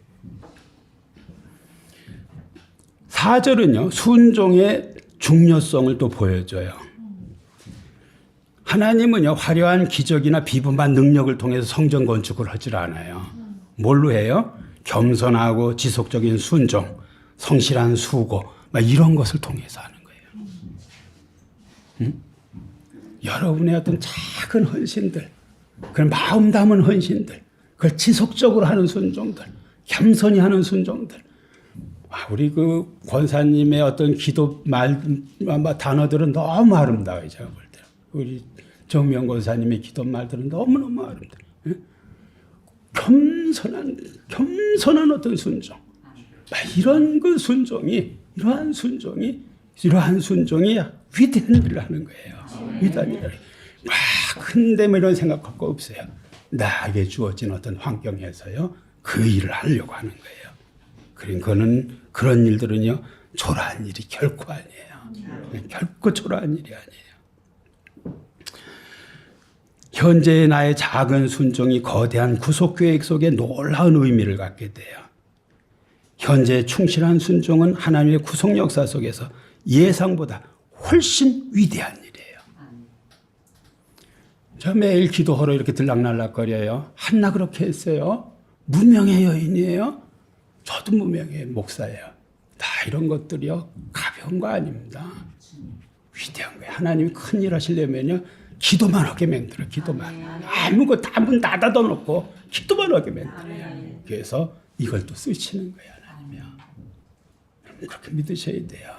4절은요 순종의 중요성을 또 보여줘요. 하나님은요 화려한 기적이나 비범한 능력을 통해서 성전 건축을 하질 않아요. 뭘로 해요? 겸손하고 지속적인 순종, 성실한 수고, 막 이런 것을 통해서 하는 거예요. 응? 여러분의 어떤 작은 헌신들, 그런 마음 담은 헌신들, 그걸 지속적으로 하는 순종들, 겸손히 하는 순종들. 우리 그 권사님의 어떤 기도 단어들은 너무 아름다워요. 제가 볼 때. 우리 정명 권사님의 기도 말들은 너무너무 아름다워요. 겸손한 어떤 순종. 이런 그 순종이, 이러한 순종이 위대한 일을 하는 거예요. 위대한 일을. 근데 뭐 이런 생각할 거 없어요. 나에게 주어진 어떤 환경에서요, 그 일을 하려고 하는 거예요. 그런 일들은요, 초라한 일이 결코 아니에요. 결코 초라한 일이 아니에요. 현재의 나의 작은 순종이 거대한 구속 계획 속에 놀라운 의미를 갖게 돼요. 현재의 충실한 순종은 하나님의 구속 역사 속에서 예상보다 훨씬 위대한 일이에요. 저 매일 기도하러 이렇게 들락날락거려요. 한나 그렇게 했어요. 무명의 여인이에요. 저도 무명의 목사예요. 다 이런 것들이요, 가벼운 거 아닙니다. 위대한 거예요. 하나님이 큰 일 하시려면요, 기도만 하게 만들어요. 기도만. 아무것도 다 문 닫아둬 놓고 기도만 하게 만들어요. 그래서 이걸 또 쓰시는 거예요. 하나님이요. 그렇게 믿으셔야 돼요.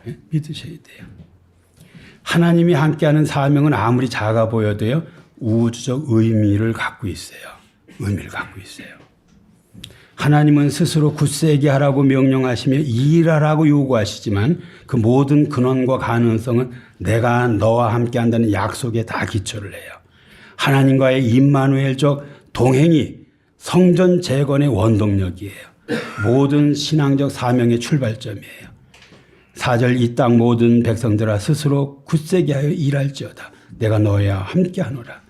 네? 믿으셔야 돼요. 하나님이 함께하는 사명은 아무리 작아 보여도요, 우주적 의미를 갖고 있어요. 의미를 갖고 있어요. 하나님은 스스로 굳세게 하라고 명령하시며 일하라고 요구하시지만 그 모든 근원과 가능성은 내가 너와 함께한다는 약속에 다 기초를 해요. 하나님과의 임마누엘적 동행이 성전 재건의 원동력이에요. 모든 신앙적 사명의 출발점이에요. 4절 이 땅 모든 백성들아 스스로 굳세게 하여 일할지어다. 내가 너와 함께하노라.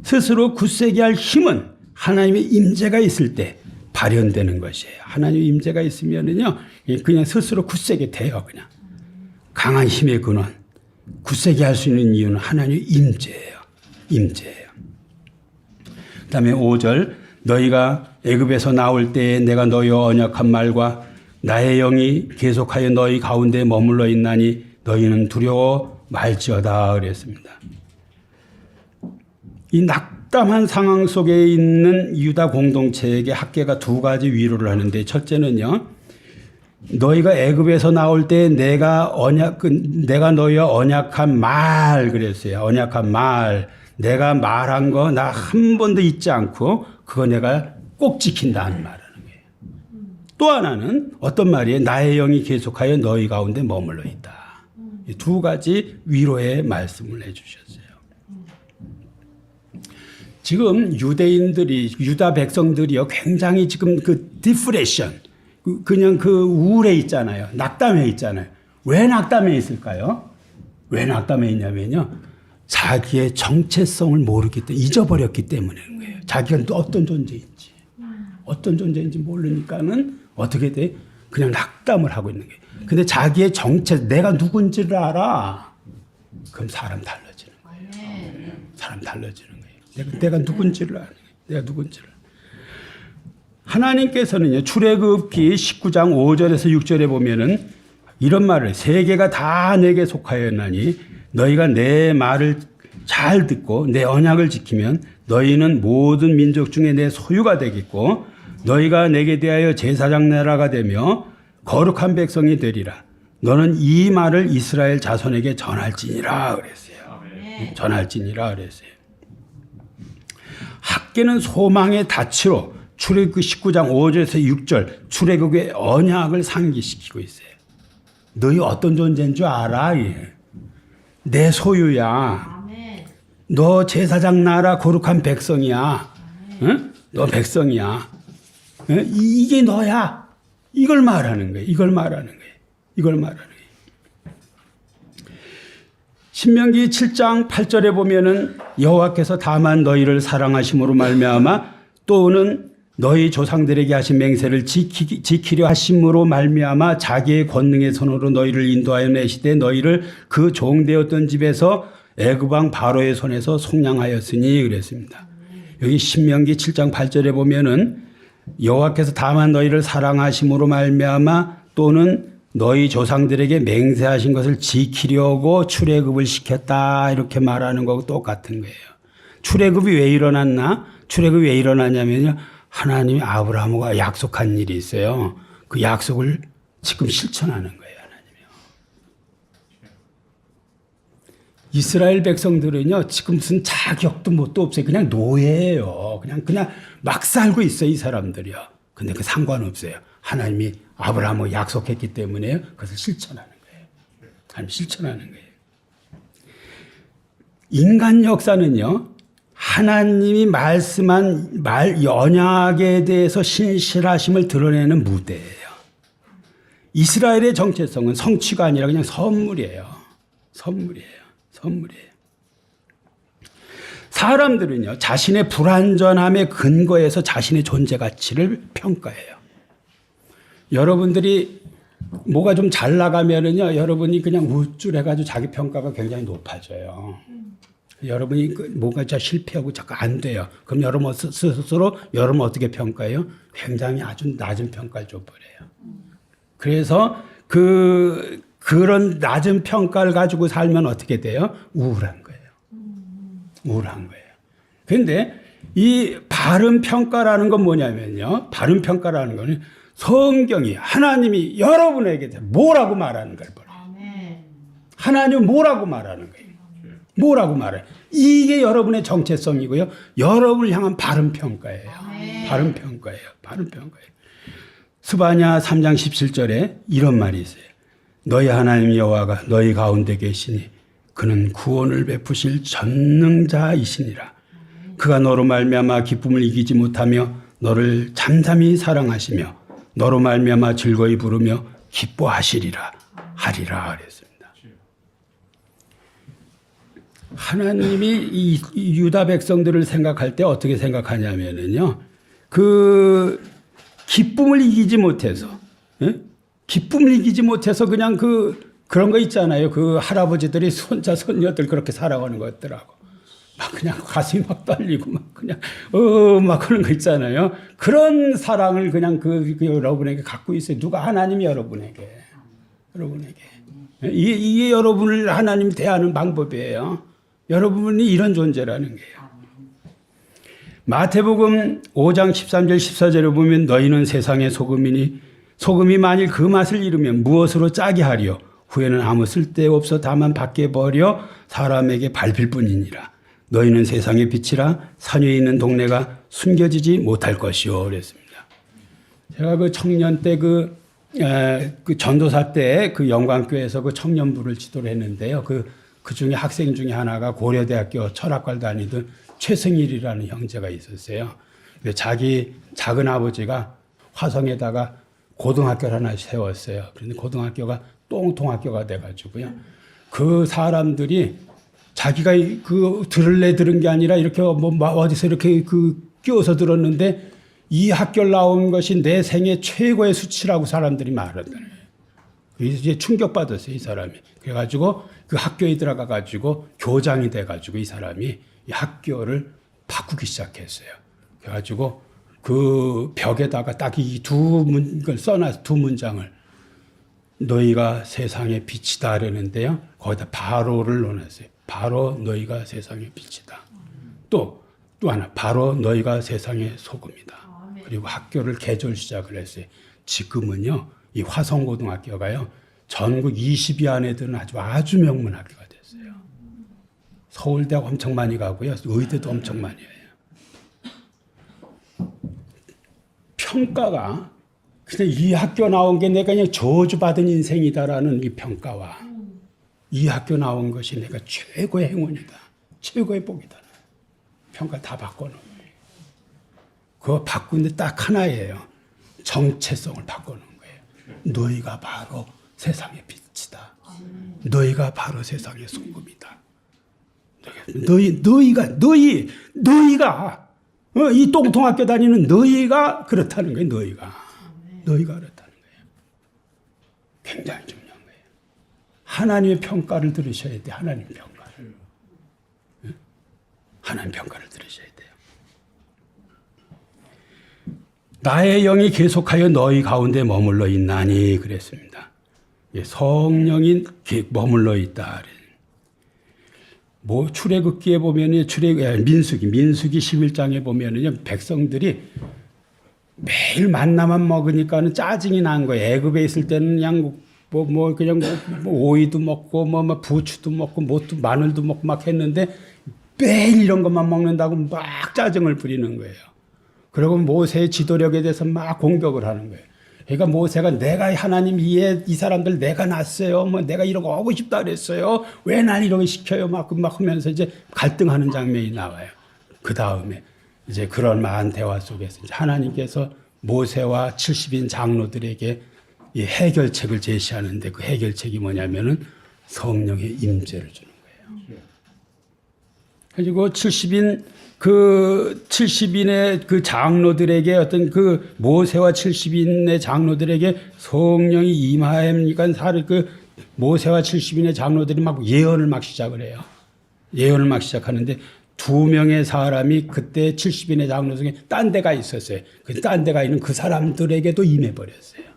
스스로 굳세게 할 힘은 하나님의 임재가 있을 때 발현되는 것이에요. 하나님의 임재가 있으면은요, 그냥 스스로 굳세게 돼요. 그냥 강한 힘의 근원, 굳세게 할 수 있는 이유는 하나님의 임재예요. 임재예요. 그다음에 5절 너희가 애굽에서 나올 때에 내가 너희와 언약한 말과 나의 영이 계속하여 너희 가운데 머물러 있나니 너희는 두려워 말지어다 그랬습니다. 이 낙담한 상황 속에 있는 유다 공동체에게 학계가 두 가지 위로를 하는데, 첫째는요, 너희가 애굽에서 나올 때 내가 너희와 언약한 말 그랬어요. 언약한 말, 내가 말한 거 나 한 번도 잊지 않고 그거 내가 꼭 지킨다는 말하는 거예요. 또 하나는 어떤 말이에요? 나의 영이 계속하여 너희 가운데 머물러 있다. 이 두 가지 위로의 말씀을 해주셨어요. 지금 유다 백성들이요, 굉장히 지금 그 디프레션, 그냥 그 우울해 있잖아요. 낙담해 있잖아요. 왜 낙담해 있을까요? 왜 낙담해 있냐면요, 자기의 정체성을 모르기 때문에, 잊어버렸기 때문인 거예요. 자기가 또 어떤 존재인지 모르니까는 어떻게 돼? 그냥 낙담을 하고 있는 거예요. 근데 자기의 정체, 내가 누군지를 알아. 그럼 사람 달라지는 거예요. 사람 달라지는 거예요. 내가 누군지를 아는 거예요. 내가 누군지를. 하나님께서는요, 출애굽기 19장 5절에서 6절에 보면은 이런 말을, 세계가 다 내게 속하였나니 너희가 내 말을 잘 듣고 내 언약을 지키면 너희는 모든 민족 중에 내 소유가 되겠고 너희가 내게 대하여 제사장 나라가 되며 거룩한 백성이 되리라. 너는 이 말을 이스라엘 자손에게 전할지니라 그랬어요. 전할지니라 그랬어요. 학계는 소망의 다치로 출애굽기 19장 5절에서 6절 출애굽의 언약을 상기시키고 있어요. 너희 어떤 존재인 줄 알아? 내 소유야. 너 제사장 나라 거룩한 백성이야. 응? 너 백성이야. 응? 이게 너야. 이걸 말하는 거예요. 이걸 말하는 거예요. 이걸 말하는 거예요. 신명기 7장 8절에 보면은 여호와께서 다만 너희를 사랑하심으로 말미암아 또는 너희 조상들에게 하신 맹세를 지키려 하심으로 말미암아 자기의 권능의 손으로 너희를 인도하여 내시되 너희를 그 종되었던 집에서 애굽 왕 바로의 손에서 속량하였으니 그랬습니다. 여기 신명기 7장 8절에 보면은 여호와께서 다만 너희를 사랑하심으로 말미암아 또는 너희 조상들에게 맹세하신 것을 지키려고 출애굽을 시켰다 이렇게 말하는 거하고 똑같은 거예요. 출애굽이 왜 일어났나? 출애굽이 왜 일어나냐면요. 하나님이 아브라함과 약속한 일이 있어요. 그 약속을 지금 실천하는 거예요. 하나님이요. 이스라엘 백성들은요. 지금 무슨 자격도 뭣도 없어요. 그냥 노예예요. 그냥 막 살고 있어요. 이 사람들이요. 근데 그 상관없어요. 하나님이 아브라함과 약속했기 때문에 그것을 실천하는 거예요. 하나님 실천하는 거예요. 인간 역사는요. 하나님이 말씀한 언약에 대해서 신실하심을 드러내는 무대예요. 이스라엘의 정체성은 성취가 아니라 그냥 선물이에요. 선물이에요. 사람들은요, 자신의 불완전함에 근거해서 자신의 존재 가치를 평가해요. 여러분들이 뭐가 좀 잘 나가면은요, 여러분이 그냥 우쭐해가지고 자기 평가가 굉장히 높아져요. 여러분이 뭔가 실패하고 자꾸 안 돼요. 그럼 여러분 스스로 여러분 어떻게 평가해요? 굉장히 아주 낮은 평가를 줘버려요. 그래서 그런 낮은 평가를 가지고 살면 어떻게 돼요? 우울한 거예요. 우울한 거예요. 그런데 이 바른 평가라는 건 뭐냐면요. 바른 평가라는 거는 성경이 하나님이 여러분에게 뭐라고 말하는 걸 보라. 하나님은 뭐라고 말하는 거예요. 뭐라고 말해요? 이게 여러분의 정체성이고요. 여러분을 향한 바른 평가예요. 바른 평가예요. 바른 평가예요. 스바냐 3장 17절에 이런 말이 있어요. 너희 하나님 여호와가 너희 가운데 계시니 그는 구원을 베푸실 전능자이시니라. 그가 너로 말미암아 기쁨을 이기지 못하며 너를 잠잠히 사랑하시며 너로 말미암아 즐거이 부르며 기뻐하시리라 하리라 그랬습니다. 하나님이 이 유다 백성들을 생각할 때 어떻게 생각하냐면요. 그 기쁨을 이기지 못해서, 기쁨을 이기지 못해서 그냥 그런 거 있잖아요. 그 할아버지들이 손자, 손녀들 그렇게 살아가는 것들하고. 막 그냥 가슴이 막 떨리고 막 그냥, 막 그런 거 있잖아요. 그런 사랑을 그냥 여러분에게 갖고 있어요. 누가? 하나님이 여러분에게. 이게 여러분을 하나님이 대하는 방법이에요. 여러분이 이런 존재라는 거예요. 마태복음 5장 13절 14절에 보면 너희는 세상의 소금이니 소금이 만일 그 맛을 잃으면 무엇으로 짜게 하리요? 후에는 아무 쓸데없어 다만 밖에 버려 사람에게 밟힐 뿐이니라. 너희는 세상의 빛이라 산 위에 있는 동네가 숨겨지지 못할 것이요. 그랬습니다. 제가 그 청년 때 그 전도사 때 그 영광교회에서 그 청년부를 지도를 했는데요. 그 중에 학생 중에 하나가 고려대학교 철학과를 다니던 최승일이라는 형제가 있었어요. 자기 작은 아버지가 화성에다가 고등학교를 하나 세웠어요. 그런데 고등학교가 똥통학교가 돼가지고요. 그 사람들이 자기가 들은 게 아니라 이렇게 어디서 이렇게 끼워서 들었는데 이 학교를 나온 것이 내 생애 최고의 수치라고 사람들이 말하더래요. 이제 충격받았어요, 이 사람이. 그래가지고 그 학교에 들어가가지고 교장이 돼가지고 이 사람이 이 학교를 바꾸기 시작했어요. 그래가지고 그 벽에다가 딱 이 걸 써놔서 두 문장을 너희가 세상의 빛이다 그러는데요. 거기다 바로를 넣어놨어요. 바로 너희가 세상의 빛이다. 또 하나 바로 너희가 세상의 소금이다. 그리고 학교를 개설 시작을 했어요. 지금은요. 이 화성고등학교가요. 전국 20위 안에 드는 아주 명문 학교가 됐어요. 서울대학 엄청 많이 가고요. 의대도 엄청 많이 해요. 평가가 그냥 이 학교 나온 게 내가 그냥 저주받은 인생이다라는 이 평가와 이 학교 나온 것이 내가 최고의 행운이다. 최고의 복이다. 평가 다 바꿔놓은 거예요. 그거 바꾸는데 딱 하나예요. 정체성을 바꿔놓은 거예요. 너희가 바로 세상의 빛이다. 너희가 바로 세상의 소금이다. 너희가 이 똥통학교 다니는 너희가 그렇다는 거예요. 너희가 그렇다는 거예요. 굉장히 중요한 거예요. 하나님의 평가를 들으셔야 돼. 하나님 평가를. 하나님 평가를 들으셔야 돼요. 나의 영이 계속하여 너희 가운데 머물러 있나니 그랬습니다. 성령이 머물러 있다. 뭐 출애굽기에 보면은 민수기 11장에 보면은요 백성들이 매일 만나만 먹으니까는 짜증이 난 거예요. 애굽에 있을 때는 그냥 그냥 오이도 먹고 뭐 부추도 먹고 뭐도 마늘도 먹고 막 했는데 매일 이런 것만 먹는다고 막 짜증을 부리는 거예요. 그리고 모세의 지도력에 대해서 막 공격을 하는 거예요. 그러니까 모세가 내가 하나님 이 사람들 내가 낳았어요. 뭐 내가 이런 거 하고 싶다 그랬어요. 왜 날 이런 거 시켜요? 막 하면서 이제 갈등하는 장면이 나와요. 그 다음에 이제 그런 많은 대화 속에서 이제 하나님께서 모세와 70인 장로들에게 이 해결책을 제시하는데 그 해결책이 뭐냐면은 성령의 임재를 주는 거예요. 그리고 70인의 그 장로들에게 어떤 그 모세와 70인의 장로들에게 성령이 임하니까 사실 그 모세와 70인의 장로들이 막 예언을 막 시작을 해요. 예언을 막 시작하는데 2명의 사람이 그때 70인의 장로 중에 딴 데가 있었어요. 그 딴 데가 있는 그 사람들에게도 임해버렸어요.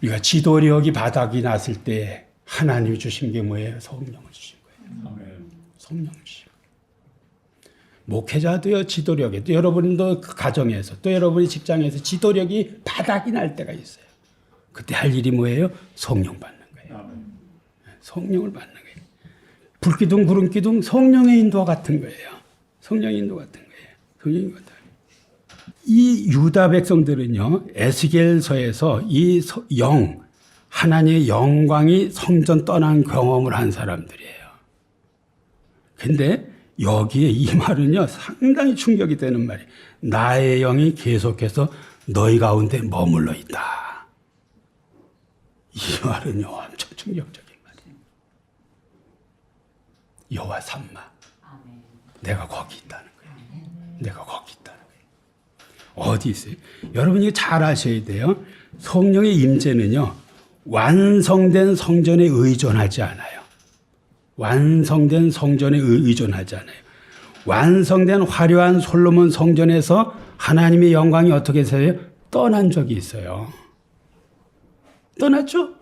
우리가 지도력이 바닥이 났을 때 하나님이 주신 게 뭐예요? 성령을 주신 거예요. 성령을 주신 거예요. 목회자도요, 지도력에, 또 여러분도 그 가정에서, 또 여러분이 직장에서 지도력이 바닥이 날 때가 있어요. 그때 할 일이 뭐예요? 성령 받는 거예요. 성령을 받는 거예요. 불기둥, 구름기둥, 성령의 인도와 같은 거예요. 성령의 인도 같은 거예요. 성령의 인도 같은 거예요. 이 유다 백성들은요, 에스겔서에서 이 하나님의 영광이 성전 떠난 경험을 한 사람들이에요. 근데 여기에 이 말은요, 상당히 충격이 되는 말이에요. 나의 영이 계속해서 너희 가운데 머물러 있다. 이 말은요, 엄청 충격적인 말이에요. 여호와 삼마. 내가 거기 있다는 거예요. 내가 거기 있다는 거예요. 어디 있어요? 여러분 이거 잘 아셔야 돼요. 성령의 임재는요, 완성된 성전에 의존하지 않아요. 완성된 성전에 의존하지 않아요. 완성된 화려한 솔로몬 성전에서 하나님의 영광이 어떻게 해서요? 떠난 적이 있어요. 떠났죠?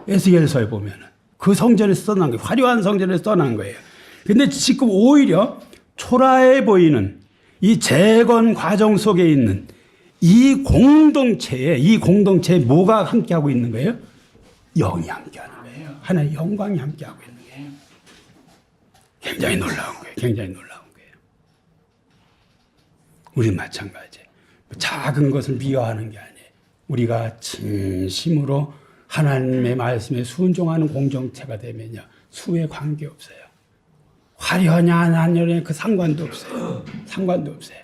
에스겔서에 보면은 그 성전에서 떠난 거예요. 화려한 성전에서 떠난 거예요. 근데 지금 오히려 초라해 보이는 이 재건 과정 속에 있는 이 공동체에 뭐가 함께하고 있는 거예요? 영이 함께하는 거예요. 하나님의 영광이 함께하고 있는 거예요. 굉장히 놀라운 거예요. 굉장히 놀라운 거예요. 우리는 마찬가지예요. 작은 것을 미워하는 게 아니에요. 우리가 진심으로 하나님의 말씀에 순종하는 공동체가 되면요, 수에 관계없어요. 화려하냐 안 하냐에 그 상관도 없어요. 상관도 없어요.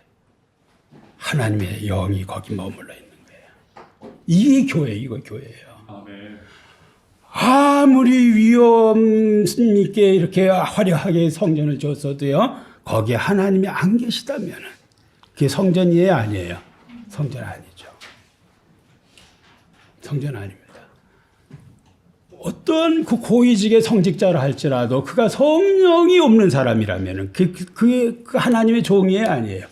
하나님의 영이 거기 머물러 있는 거예요. 이게 교회, 이거 교회예요. 아무리 위험 있게 이렇게 화려하게 성전을 줬어도요, 거기에 하나님이 안 계시다면 그게 성전이에요, 아니에요? 성전 아니죠. 성전 아닙니다. 어떤 그 고위직의 성직자라 할지라도 그가 성령이 없는 사람이라면 그 하나님의 종이에요, 아니에요?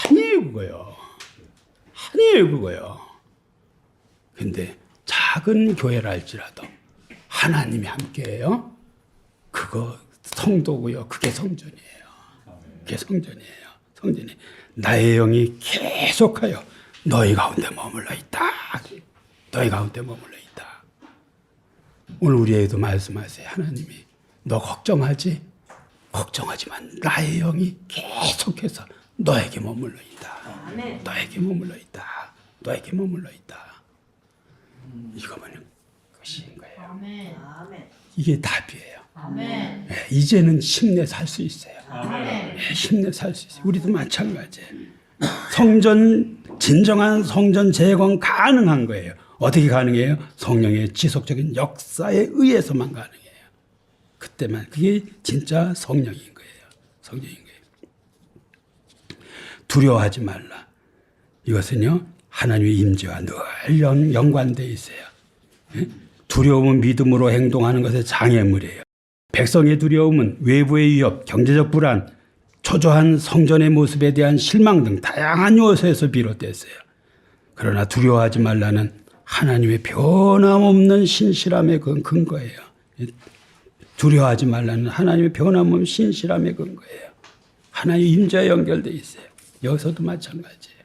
아니에요, 그거요. 아니에요, 그거요. 근데 작은 교회라 할지라도 하나님이 함께해요. 그거 성도고요. 그게 성전이에요. 그게 성전이에요. 성전이 나의 영이 계속하여 너희 가운데 머물러 있다. 너희 가운데 머물러 있다. 오늘 우리에게도 말씀하세요. 하나님이 너 걱정하지? 걱정하지만 나의 영이 계속해서 너에게 머물러 있다. 너에게 머물러 있다. 너에게 머물러 있다. 이거만은 것인 거예요. 이게 답이에요. 네, 이제는 힘내 살 수 있어요. 네, 힘내 살 수 있어요. 우리도 마찬가지예요. 진정한 성전 재건 가능한 거예요. 어떻게 가능해요? 성령의 지속적인 역사에 의해서만 가능해요. 그때만. 그게 진짜 성령인 거예요. 성령인 거예요. 두려워하지 말라. 이것은요, 하나님의 임재와 늘 연관되어 있어요. 두려움은 믿음으로 행동하는 것의 장애물이에요. 백성의 두려움은 외부의 위협, 경제적 불안, 초조한 성전의 모습에 대한 실망 등 다양한 요소에서 비롯됐어요. 그러나 두려워하지 말라는 하나님의 변함없는 신실함의 근거예요. 두려워하지 말라는 하나님의 변함없는 신실함의 근거예요. 하나님의 임재와 연결되어 있어요. 여기서도 마찬가지예요.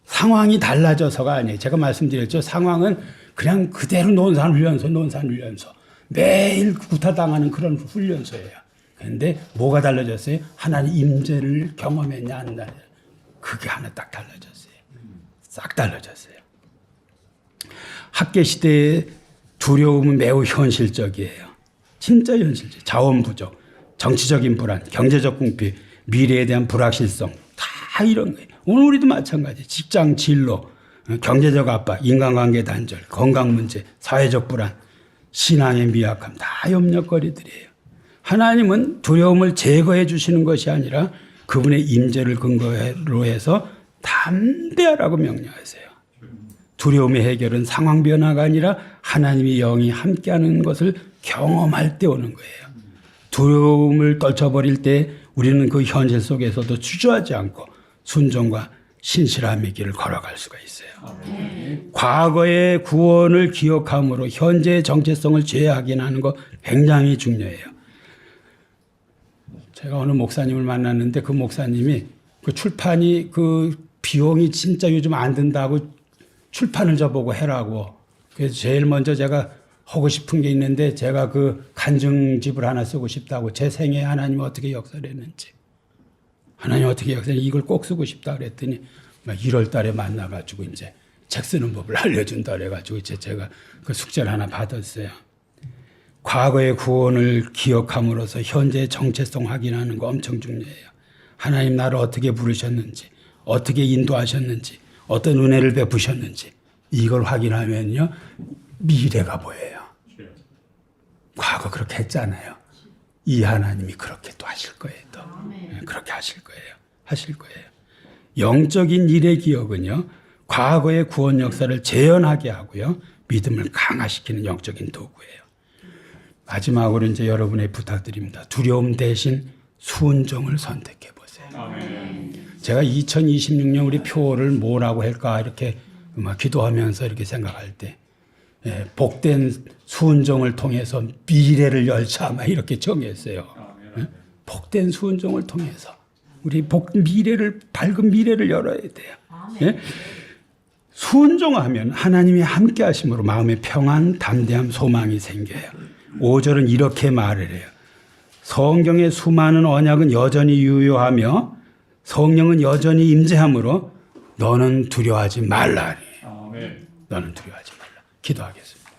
상황이 달라져서가 아니에요. 제가 말씀드렸죠. 상황은 그냥 그대로 논산훈련소 매일 구타당하는 그런 훈련소예요. 그런데 뭐가 달라졌어요? 하나님 임재를 경험했냐 안 했냐. 그게 하나 딱 달라졌어요. 싹 달라졌어요. 학계 시대의 두려움은 매우 현실적이에요. 진짜 현실적. 자원 부족, 정치적인 불안, 경제적 궁핍, 미래에 대한 불확실성 다 이런 거예요. 오늘 우리도 마찬가지. 직장 진로, 경제적 압박, 인간관계 단절, 건강 문제, 사회적 불안, 신앙의 미약함 다 염려거리들이에요. 하나님은 두려움을 제거해 주시는 것이 아니라 그분의 임재를 근거로 해서 담대하라고 명령하세요. 두려움의 해결은 상황 변화가 아니라 하나님의 영이 함께하는 것을 경험할 때 오는 거예요. 두려움을 떨쳐버릴 때 우리는 그 현실 속에서도 주저하지 않고 순종과 신실함의 길을 걸어갈 수가 있어요. 과거의 구원을 기억함으로 현재의 정체성을 제하하는 거 굉장히 중요해요. 제가 어느 목사님을 만났는데 그 목사님이 그 출판이 그 비용이 진짜 요즘 안 든다고 출판을 저보고 해라고. 그래서 제일 먼저 제가 하고 싶은 게 있는데 제가 그 간증집을 하나 쓰고 싶다고 제 생애에 하나님 어떻게 역사를 했는지 하나님 어떻게 역사를 이걸 꼭 쓰고 싶다 그랬더니 1월 달에 만나가지고 이제 책 쓰는 법을 알려준다 그래가지고 제가 그 숙제를 하나 받았어요. 과거의 구원을 기억함으로써 현재의 정체성 확인하는 거 엄청 중요해요. 하나님 나를 어떻게 부르셨는지 어떻게 인도하셨는지 어떤 은혜를 베푸셨는지 이걸 확인하면요 미래가 보여요. 과거 그렇게 했잖아요. 이 하나님이 그렇게 또 하실 거예요. 또 그렇게 하실 거예요. 영적인 일의 기억은요 과거의 구원 역사를 재현하게 하고요 믿음을 강화시키는 영적인 도구예요. 마지막으로 이제 여러분의 부탁드립니다. 두려움 대신 순종을 선택해 보세요. 제가 2026년 우리 표를 뭐라고 할까 이렇게 기도하면서 이렇게 생각할 때 복된 순종을 통해서 미래를 열자 이렇게 정했어요. 복된 순종을 통해서 우리 밝은 미래를 열어야 돼요. 순종하면 하나님이 함께 하심으로 마음의 평안, 담대함, 소망이 생겨요. 5절은 이렇게 말을 해요. 성경의 수많은 언약은 여전히 유효하며 성령은 여전히 임재하므로 너는 두려워하지 말라. 너는 두려워하지 말라. 기도하겠습니다.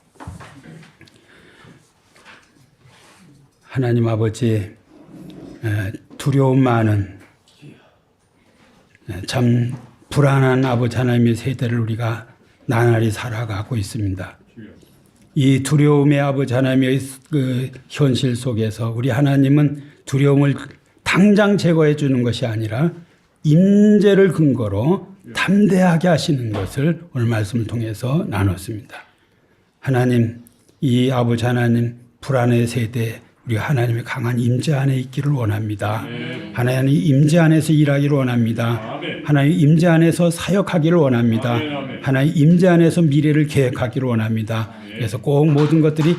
하나님 아버지, 두려움 많은 참 불안한 아버지 하나님의 세대를 우리가 나날이 살아가고 있습니다. 이 두려움의 아버지 하나님의 그 현실 속에서 우리 하나님은 두려움을 당장 제거해 주는 것이 아니라 임재를 근거로 담대하게 하시는 것을 오늘 말씀을 통해서 나눴습니다. 하나님, 이 아버지 하나님 불안의 세대 우리 하나님의 강한 임재 안에 있기를 원합니다. 하나님 임재 안에서 일하기를 원합니다. 하나님 임재 안에서 사역하기를 원합니다. 하나님 임재 안에서 미래를 계획하기를 원합니다. 그래서 꼭 모든 것들이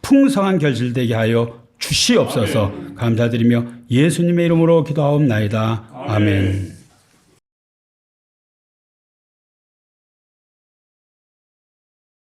풍성한 결실되게 하여 주시옵소서. 감사드리며 예수님의 이름으로 기도하옵나이다. 아멘.